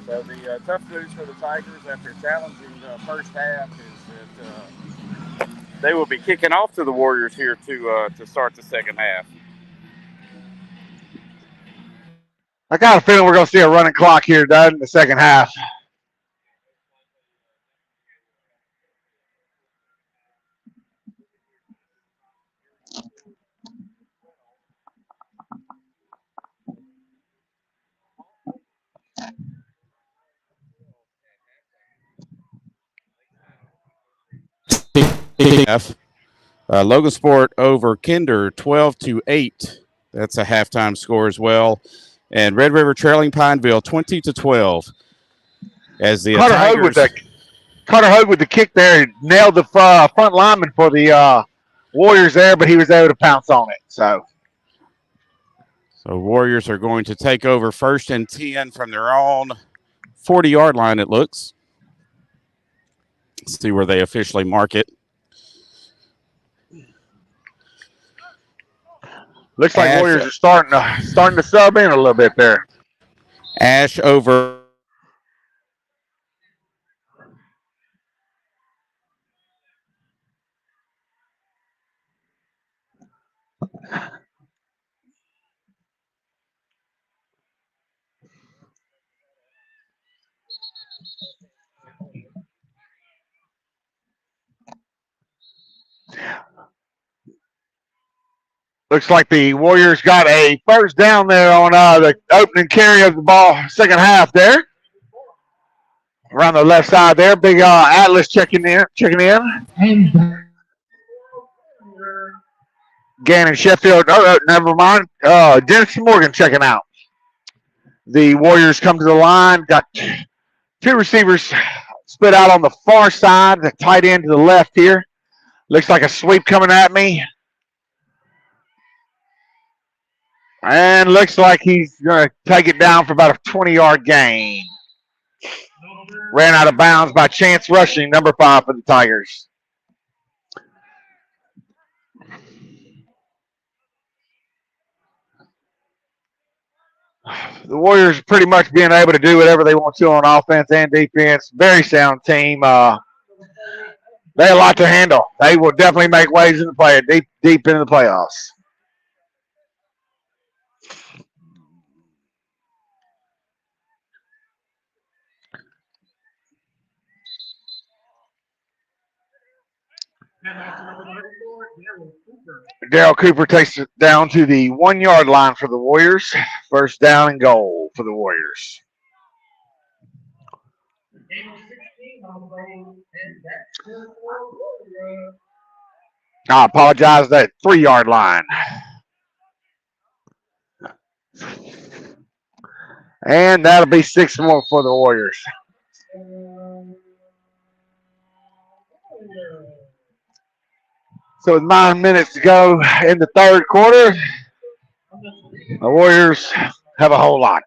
So the tough news for the Tigers after a challenging first half is that they will be kicking off to the Warriors here to start the second half. I got a feeling we're going to see a running clock here, Dud, in the second half. Logan Sport over Kinder 12-8. That's a halftime score as well. And Red River trailing Pineville 20-12. As the Carter Hogue with the kick there, nailed the front lineman for the Warriors there, but he was able to pounce on it. So Warriors are going to take over 1st and 10 from their own 40-yard line, it looks. Let's see where they officially mark it. Looks like Warriors are starting to sub in a little bit there. Ash over. Looks like the Warriors got a first down there on the opening carry of the ball, second half there. Around the left side there, big Atlas checking in. And Gannon Sheffield, never mind. Dennis Morgan checking out. The Warriors come to the line, got two receivers split out on the far side, the tight end to the left here. Looks like a sweep coming at me. And looks like he's going to take it down for about a 20-yard gain. Ran out of bounds by Chance Rushing, number 5 for the Tigers. The Warriors pretty much being able to do whatever they want to on offense and defense. Very sound team. They have a lot to handle. They will definitely make waves in the play, deep into the playoffs. Daryl Cooper takes it down to the 1-yard line for the Warriors. First down and goal for the Warriors. I apologize, that 3-yard line. And that'll be 6 more for the Warriors. So with 9 minutes to go in the third quarter, the Warriors have a whole lot.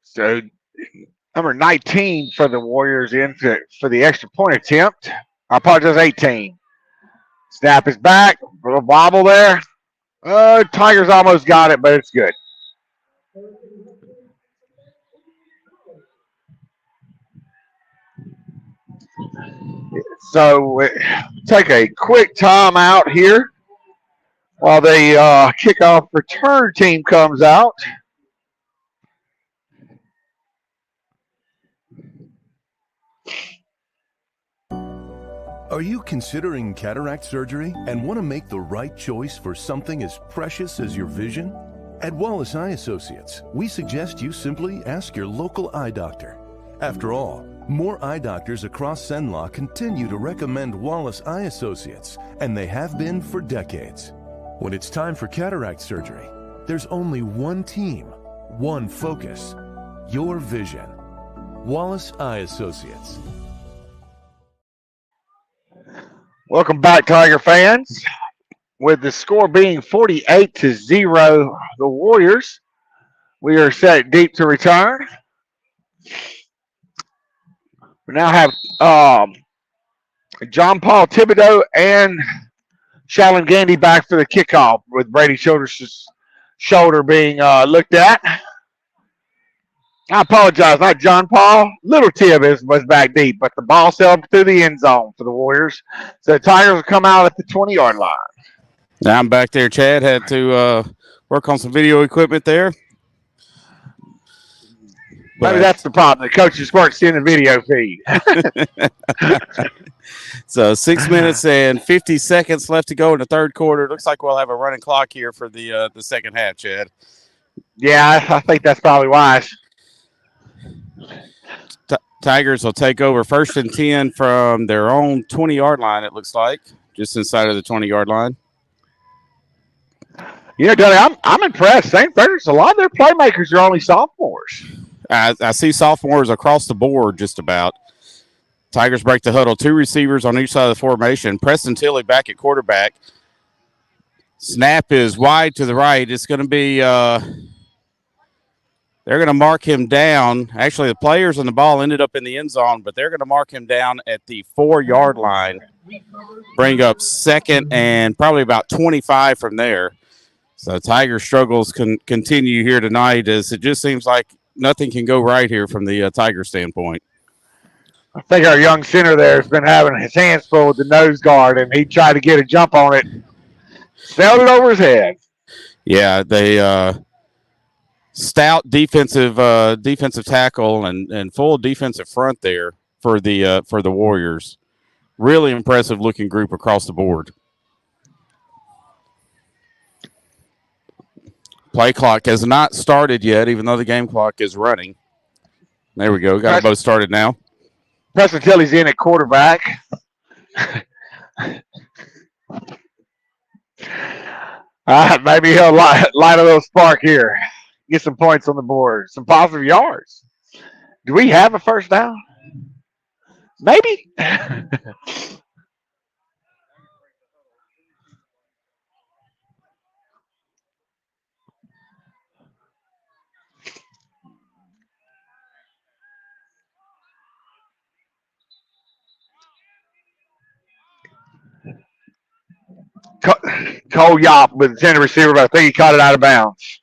So number 19 for the Warriors in for the extra point attempt. I apologize, 18. Snap is back. A little wobble there. Tigers almost got it, but it's good. So take a quick timeout here while the kickoff return team comes out. Are you considering cataract surgery and want to make the right choice for something as precious as your vision? At Wallace Eye Associates, we suggest you simply ask your local eye doctor. After all, more eye doctors across Cenla continue to recommend Wallace Eye Associates, and they have been for decades. When it's time for cataract surgery, there's only one team, one focus, your vision. Wallace Eye Associates. Welcome back, Tiger fans. With the score being 48-0, the Warriors, we are set deep to return. We now have John Paul Thibodeau and Shalyn Gandy back for the kickoff, with Brady Childress' shoulder being looked at. I apologize, not John Paul. Little Tib was back deep, but the ball sailed through the end zone for the Warriors. So the Tigers will come out at the 20-yard line. Now I'm back there, Chad. Had to work on some video equipment there. Maybe that's the problem. The coaches weren't seeing the video feed. So 6 minutes and 50 seconds left to go in the third quarter. Looks like we'll have a running clock here for the second half, Chad. Yeah, I think that's probably wise. Tigers will take over 1st and 10 from their own 20-yard line, it looks like, just inside of the 20-yard line. You know, Donnie, I'm impressed. St. Frederick's, a lot of their playmakers are only sophomores. I see sophomores across the board just about. Tigers break the huddle. 2 receivers on each side of the formation. Preston Tilley back at quarterback. Snap is wide to the right. It's going to be they're going to mark him down. Actually, the players on the ball ended up in the end zone, but they're going to mark him down at the 4-yard line. Bring up 2nd and probably about 25 from there. So Tiger struggles continue here tonight, as it just seems like nothing can go right here from the Tiger standpoint. I think our young center there has been having his hands full with the nose guard, and he tried to get a jump on it, sailed it over his head. Yeah, they stout defensive tackle and full defensive front there for the Warriors. Really impressive looking group across the board. Play clock has not started yet, even though the game clock is running. There we go. Got them both started now. Preston Tilley's in at quarterback. Maybe he'll light a little spark here. Get some points on the board. Some positive yards. Do we have a first down? Maybe. Cole Yop with the intended receiver, but I think he caught it out of bounds.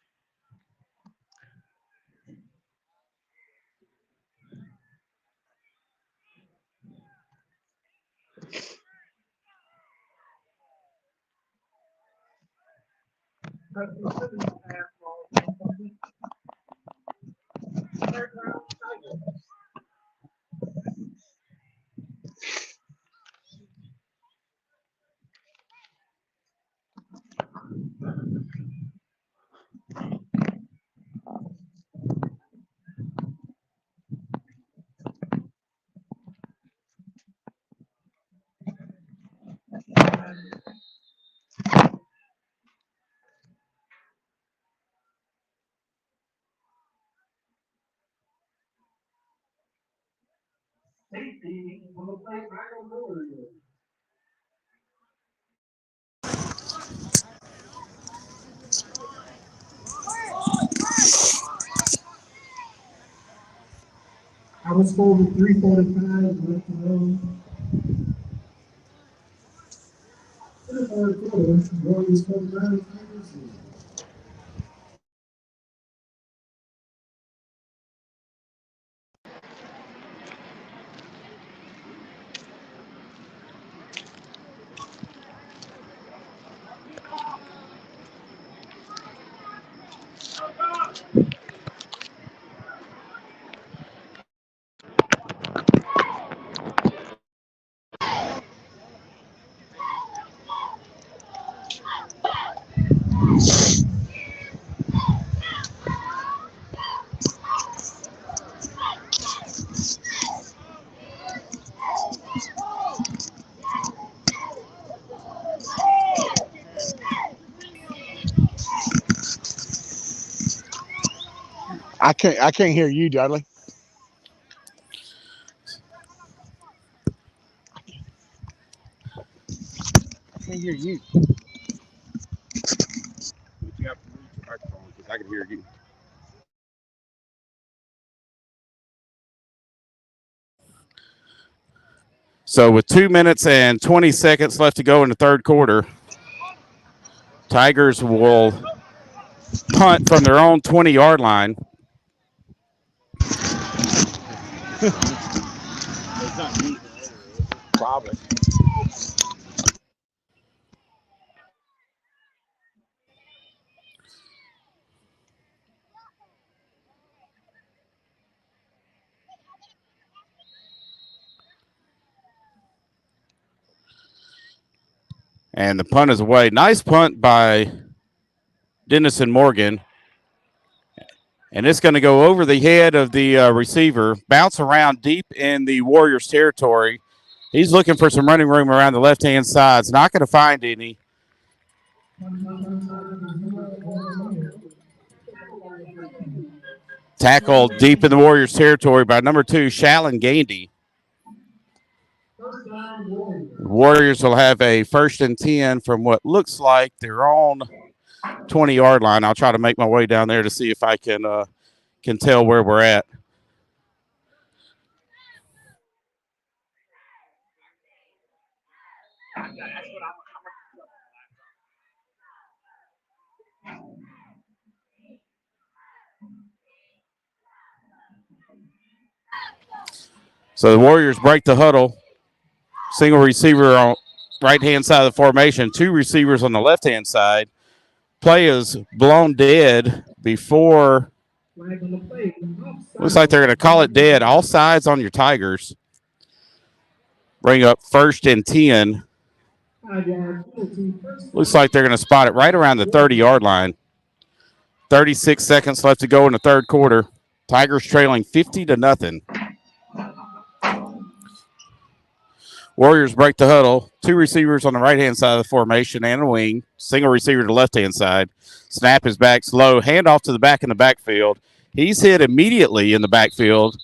I was scored with 3:45 left to go. In the third quarter, Warriors 49, Tigers 0. I can't hear you, Dudley. I can't hear you. You have to move your microphone because I can hear you. So with 2 minutes and 20 seconds left to go in the third quarter, Tigers will punt from their own 20-yard line. Probably. And the punt is away. Nice punt by Dennison Morgan. And it's going to go over the head of the receiver, bounce around deep in the Warriors territory. He's looking for some running room around the left-hand side. It's not going to find any. Tackled deep in the Warriors territory by number 2, Shallon Gandy. Warriors will have a 1st and 10 from what looks like their own 20-yard line. I'll try to make my way down there to see if I can tell where we're at. So the Warriors break the huddle. Single receiver on right-hand side of the formation. 2 receivers on the left-hand side. Play is blown dead before. Looks like they're going to call it dead. All sides on your Tigers. Bring up 1st and 10. Looks like they're going to spot it right around the 30-yard line. 36 seconds left to go in the third quarter. Tigers trailing 50-0. Warriors break the huddle. 2 receivers on the right-hand side of the formation and a wing. Single receiver to the left-hand side. Snap is back slow. Handoff to the back in the backfield. He's hit immediately in the backfield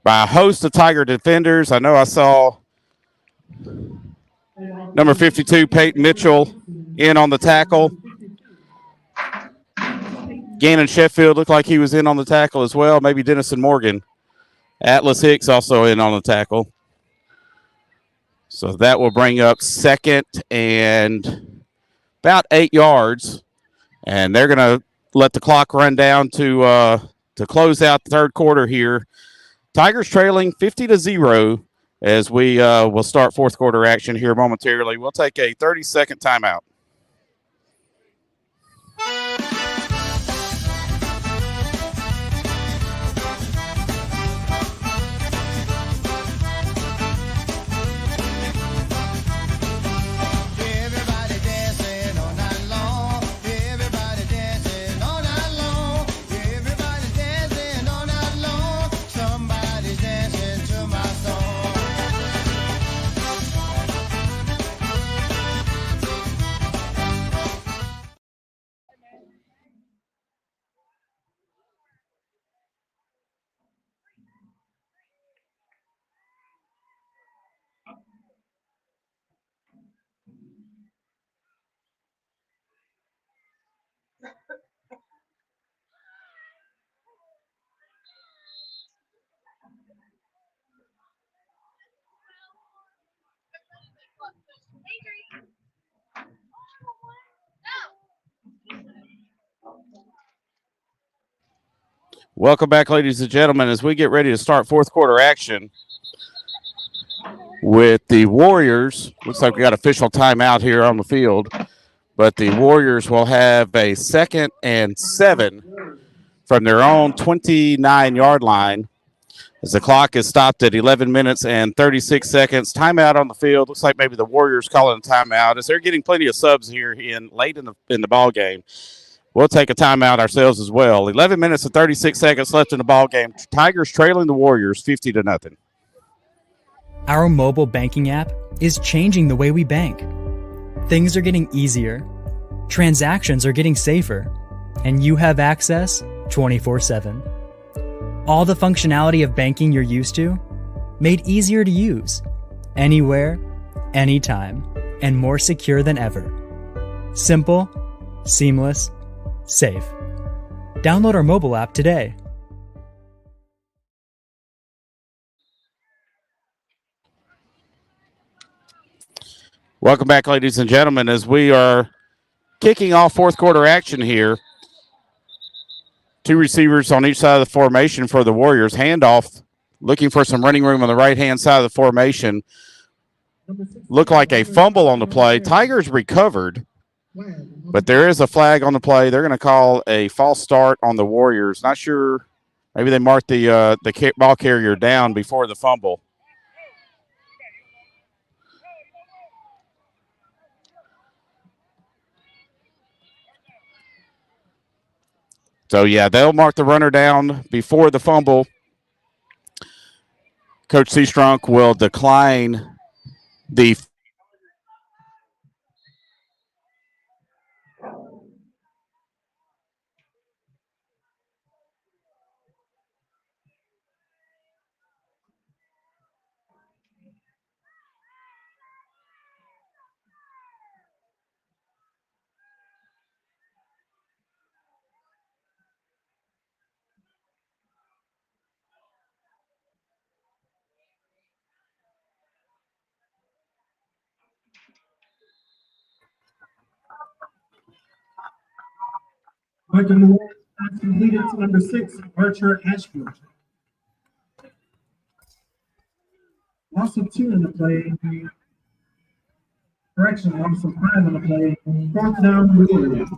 by a host of Tiger defenders. I know I saw number 52, Peyton Mitchell, in on the tackle. Gannon Sheffield looked like he was in on the tackle as well. Maybe Dennison Morgan. Atlas Hicks also in on the tackle. So that will bring up 2nd and about 8 yards. And they're going to let the clock run down to close out the third quarter here. Tigers trailing 50-0 as we will start fourth quarter action here momentarily. We'll take a 30-second timeout. Welcome back, ladies and gentlemen, as we get ready to start fourth quarter action with the Warriors. Looks like we got official timeout here on the field, but the Warriors will have a 2nd and 7 from their own 29-yard line as the clock is stopped at 11 minutes and 36 seconds. Timeout on the field. Looks like maybe the Warriors calling a timeout as they're getting plenty of subs here late in the ball game. We'll take a timeout ourselves as well. 11 minutes and 36 seconds left in the ball game. Tigers trailing the Warriors 50-0. Our mobile banking app is changing the way we bank. Things are getting easier, transactions are getting safer, and you have access 24/7. All the functionality of banking you're used to, made easier to use, anywhere, anytime, and more secure than ever. Simple, seamless, safe. Download our mobile app today. Welcome back, ladies and gentlemen, as we are kicking off fourth quarter action here. 2 receivers on each side of the formation for the Warriors. Handoff, looking for some running room on the right-hand side of the formation. Looked like a fumble on the play. Tigers recovered, but there is a flag on the play. They're going to call a false start on the Warriors. Not sure. Maybe they marked the ball carrier down before the fumble. So, yeah, they'll mark the runner down before the fumble. Coach Seastrunk will decline the Michael Moore has completed to number 6, Archer Ashford. loss of 2 in the play. Correction, loss of 5 in the play. 4th down, Warriors.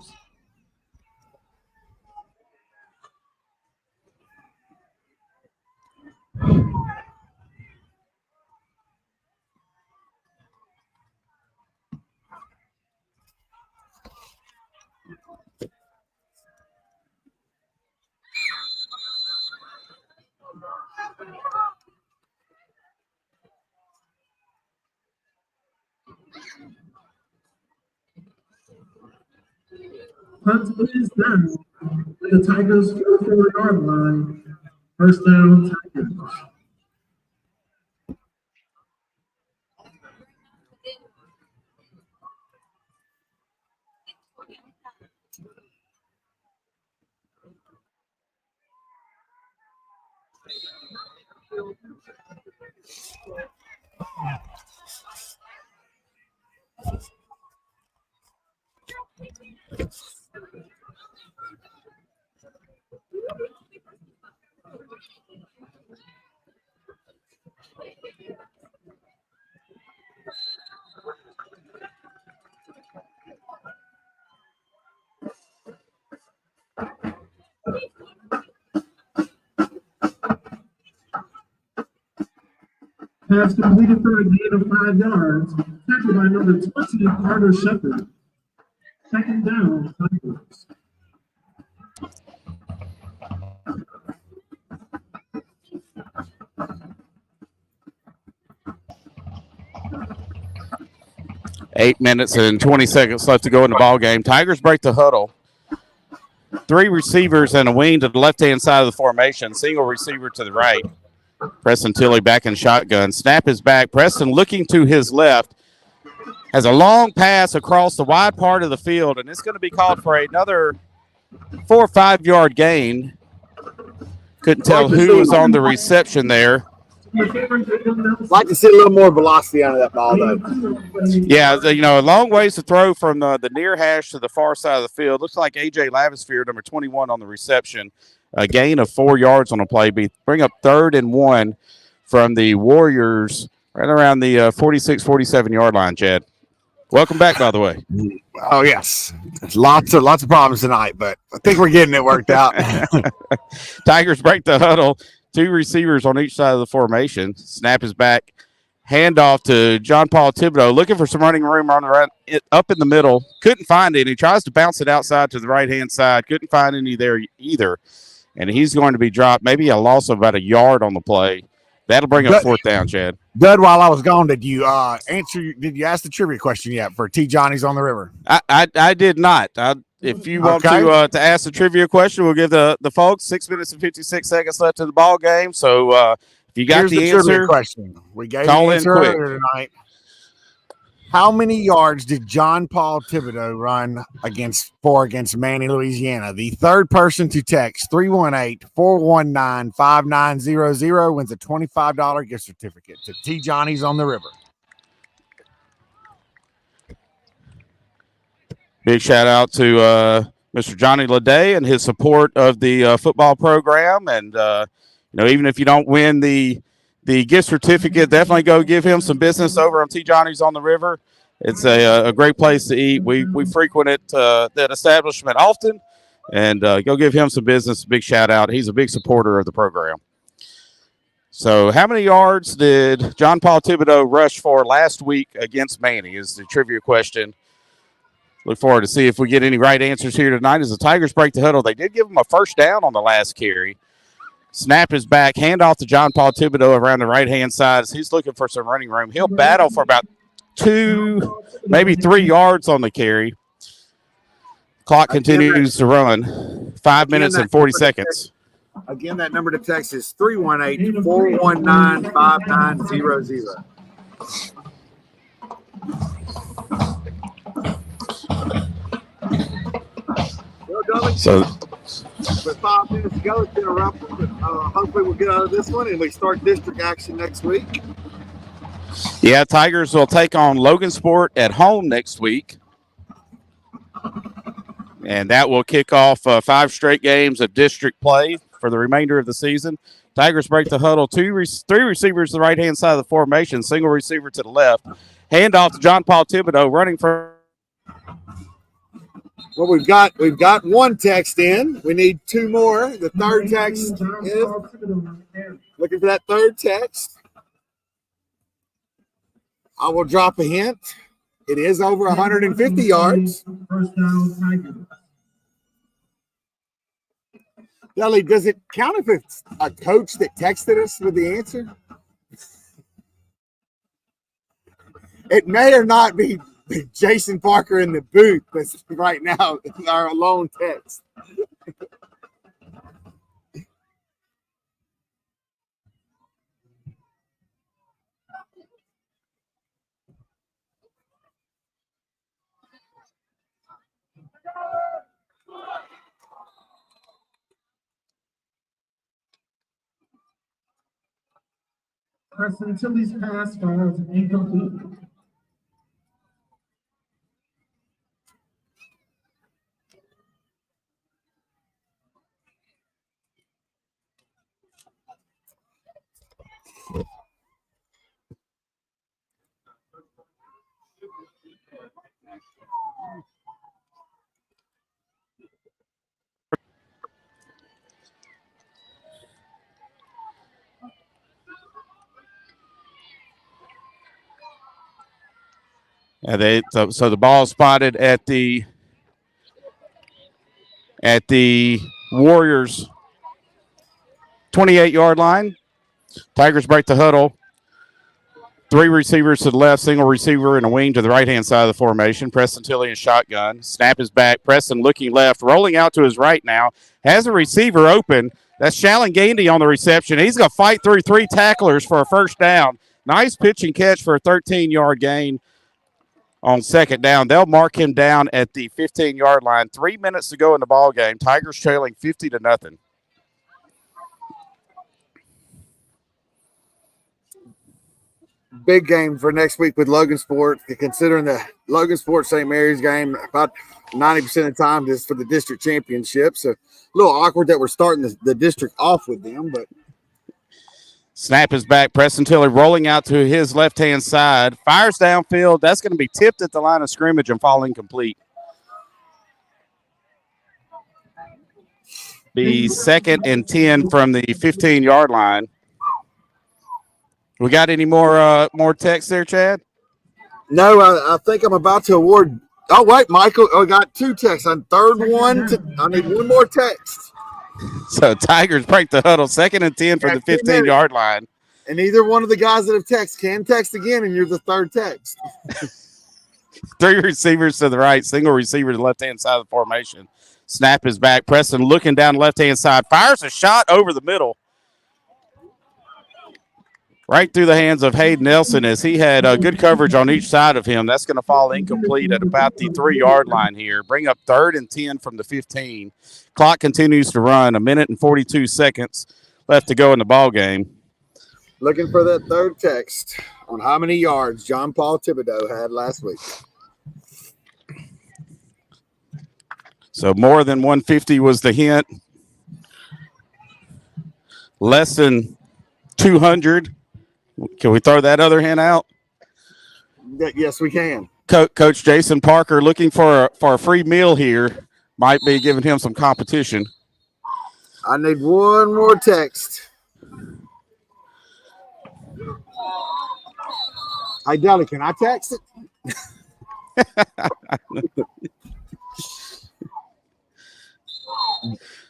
Punt is done. The Tigers 4-yard line. 1st down, Tigers. Pass completed for a gain of 5 yards. Tackled by number 20, Carter Shepard. 2nd down, Tigers. Eight minutes and 20 seconds left to go in the ball game. Tigers break the huddle. 3 receivers and a wing to the left-hand side of the formation. Single receiver to the right. Preston Tilley back in shotgun. Snap is back. Preston looking to his left. Has a long pass across the wide part of the field, and it's going to be called for another 4 or 5 yard gain. Couldn't tell who was on the reception there. Like to see a little more velocity out of that ball, though. Yeah, a long ways to throw from the near hash to the far side of the field. Looks like A.J. Lavisfield, number 21, on the reception. A gain of 4 yards on a play. Bring up 3rd and 1 from the Warriors right around the 46, 47-yard line, Chad. Welcome back, by the way. Oh, yes. Lots of problems tonight, but I think we're getting it worked out. Tigers break the huddle. 2 receivers on each side of the formation. Snap is back. Handoff to John Paul Thibodeau. Looking for some running room on the right, up in the middle. Couldn't find any. Tries to bounce it outside to the right-hand side. Couldn't find any there either. And he's going to be dropped. Maybe a loss of about a yard on the play. That'll bring up 4th down, Chad. Dud, while I was gone, did you ask the trivia question yet for T. Johnny's on the River? I did not. If you want to ask the trivia question, we'll give the folks 6 minutes and 56 seconds left in the ball game. So if you got Here's the answer, answer, question. We gave call the in answer quick. earlier tonight. How many yards did John Paul Thibodeau run against Manny, Louisiana? The 3rd person to text 318-419-5900 wins a $25 gift certificate to T. Johnny's on the River. Big shout out to Mr. Johnny Leday and his support of the football program. And even if you don't win the gift certificate, definitely go give him some business over on T. Johnny's on the River. It's a great place to eat. We frequent it that establishment often, and go give him some business. Big shout out. He's a big supporter of the program. So how many yards did John Paul Thibodeau rush for last week against Manny is the trivia question. Look forward to see if we get any right answers here tonight as the Tigers break the huddle. They did give him a 1st down on the last carry. Snap is back. Handoff to John Paul Thibodeau around the right-hand side as he's looking for some running room. He'll battle for about 2, maybe 3 yards on the carry. Clock continues to run. 5 minutes and 40 seconds. Again, that number to text is 318-419-5900. So, with 5 minutes to go, it's been a rough one, but hopefully we'll get out of this one and we start district action next week. Yeah, Tigers will take on Logansport at home next week. And that will kick off 5 straight games of district play for the remainder of the season. Tigers break the huddle. Three receivers to the right-hand side of the formation, single receiver to the left. Handoff to John Paul Thibodeau running for. Well, we've got one text in. We need two more. The third text is looking for that third text. I will drop a hint. It is over 150 yards. First down, Tigers. Dudley, does it count if it's a coach that texted us with the answer? It may or not be Jason Parker in the booth, but right now it's our lone text. Preston Tilley's pass was incomplete. So the ball spotted at the Warriors 28-yard line. Tigers break the huddle. Three receivers to the left, single receiver and a wing to the right-hand side of the formation. Preston Tilley in shotgun. Snap is back. Preston looking left, rolling out to his right now. Has a receiver open. That's Shalon Gandy on the reception. He's going to fight through three tacklers for a first down. Nice pitch and catch for a 13-yard gain on second down. They'll mark him down at the 15-yard line. 3 minutes to go in the ball game. Tigers trailing 50-0. Big game for next week with Logan Sport. Considering the Logan Sport St. Mary's game, about 90% of the time is for the district championship. So a little awkward that we're starting the district off with them, but snap is back. Preston Tilley rolling out to his left-hand side. Fires downfield. That's going to be tipped at the line of scrimmage and fall incomplete. Be 2nd and 10 from the 15-yard line. We got any more text there, Chad? No, I think I'm about to award. Oh, wait, Michael. I got two texts. On third one, I need one more text. So Tigers break the huddle, 2nd and 10 from the 15-yard line. And either one of the guys that have texted can text again, and you're the third text. Three receivers to the right, single receiver to the left-hand side of the formation. Snap is back. Preston looking down the left-hand side. Fires a shot over the middle. Right through the hands of Hayden Nelson as he had good coverage on each side of him. That's going to fall incomplete at about the 3-yard line here. Bring up 3rd and 10 from the 15. Clock continues to run. 1 minute and 42 seconds left to go in the ball game. Looking for that third text on how many yards John Paul Thibodeau had last week. So more than 150 was the hint. Less than 200. Can we throw that other hint out? Yes, we can. Coach Jason Parker looking for a free meal here. Might be giving him some competition. I need one more text. Hey, Dudley, can I text it?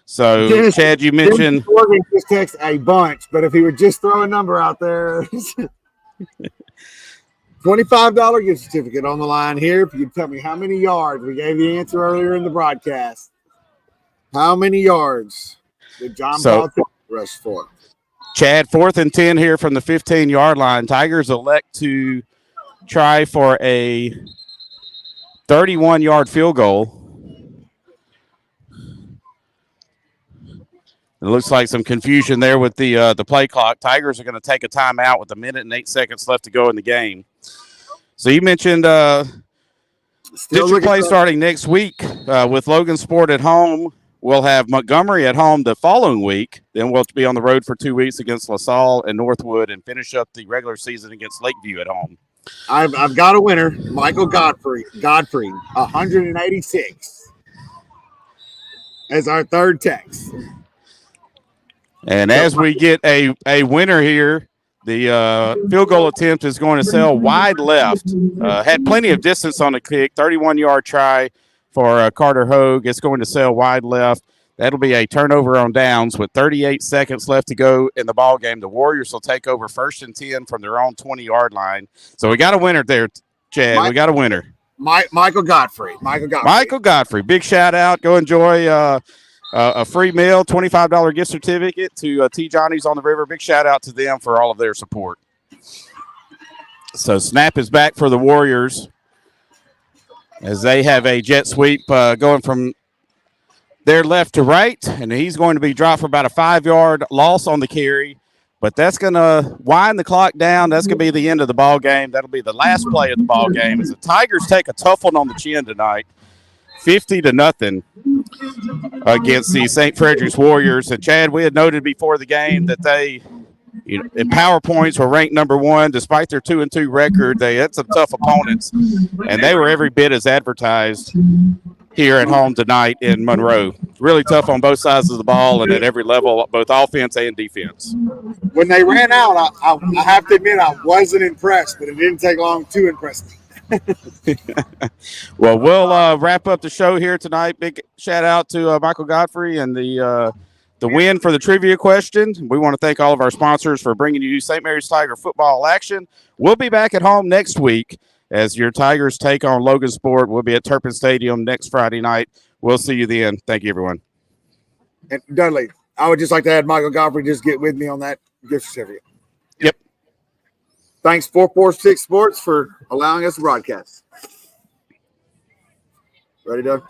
So, Dennis, Chad, you mentioned Morgan just text a bunch, but if he would just throw a number out there, $25 gift certificate on the line here. If you tell me how many yards, we gave the answer earlier in the broadcast. How many yards did John Paul rush for? Chad, 4th and 10 here from the 15-yard line. Tigers elect to try for a 31-yard field goal. It looks like some confusion there with the play clock. Tigers are going to take a timeout with 1 minute and 8 seconds left to go in the game. So you mentioned district play starting next week with Logan Sport at home. we'll have Montgomery at home the following week. Then we'll be on the road for 2 weeks against LaSalle and Northwood, and finish up the regular season against Lakeview at home. I've got a winner, Michael Godfrey, 186 as our third text. And as we get a winner here, the field goal attempt is going to sail wide left. Had plenty of distance on the kick, 31-yard try for Carter Hogue. It's going to sail wide left. That'll be a turnover on downs with 38 seconds left to go in the ball game. The Warriors will take over 1st and 10 from their own 20-yard line. So we got a winner there, Chad. We got a winner. Michael Godfrey. Michael Godfrey. Big shout out. Go enjoy a free meal, $25 gift certificate to T. Johnny's on the River. Big shout out to them for all of their support. So snap is back for the Warriors as they have a jet sweep going from their left to right, and he's going to be dropped for about a 5-yard loss on the carry, but that's going to wind the clock down. That's going to be the end of the ball game. That'll be the last play of the ball game as the Tigers take a tough one on the chin tonight, 50-0 against the St. Frederick's Warriors. And Chad, we had noted before the game that they, in power points, were ranked number 1 despite their 2-2 record. They had some tough opponents, and they were every bit as advertised here at home tonight in Monroe. Really tough on both sides of the ball and at every level, both offense and defense. When they ran out, I have to admit I wasn't impressed, but it didn't take long to impress me. Well, we'll wrap up the show here tonight. Big shout out to Michael Godfrey and the win for the trivia question. We want to thank all of our sponsors for bringing you St. Mary's Tiger football action. We'll be back at home next week as your Tigers take on Logan Sport. We'll be at Turpin Stadium next Friday night. We'll see you then. Thank you, everyone. And Dudley, I would just like to add Michael Godfrey just get with me on that gift certificate. Yep. Thanks, 446 Sports, for allowing us to broadcast. Ready, Doug?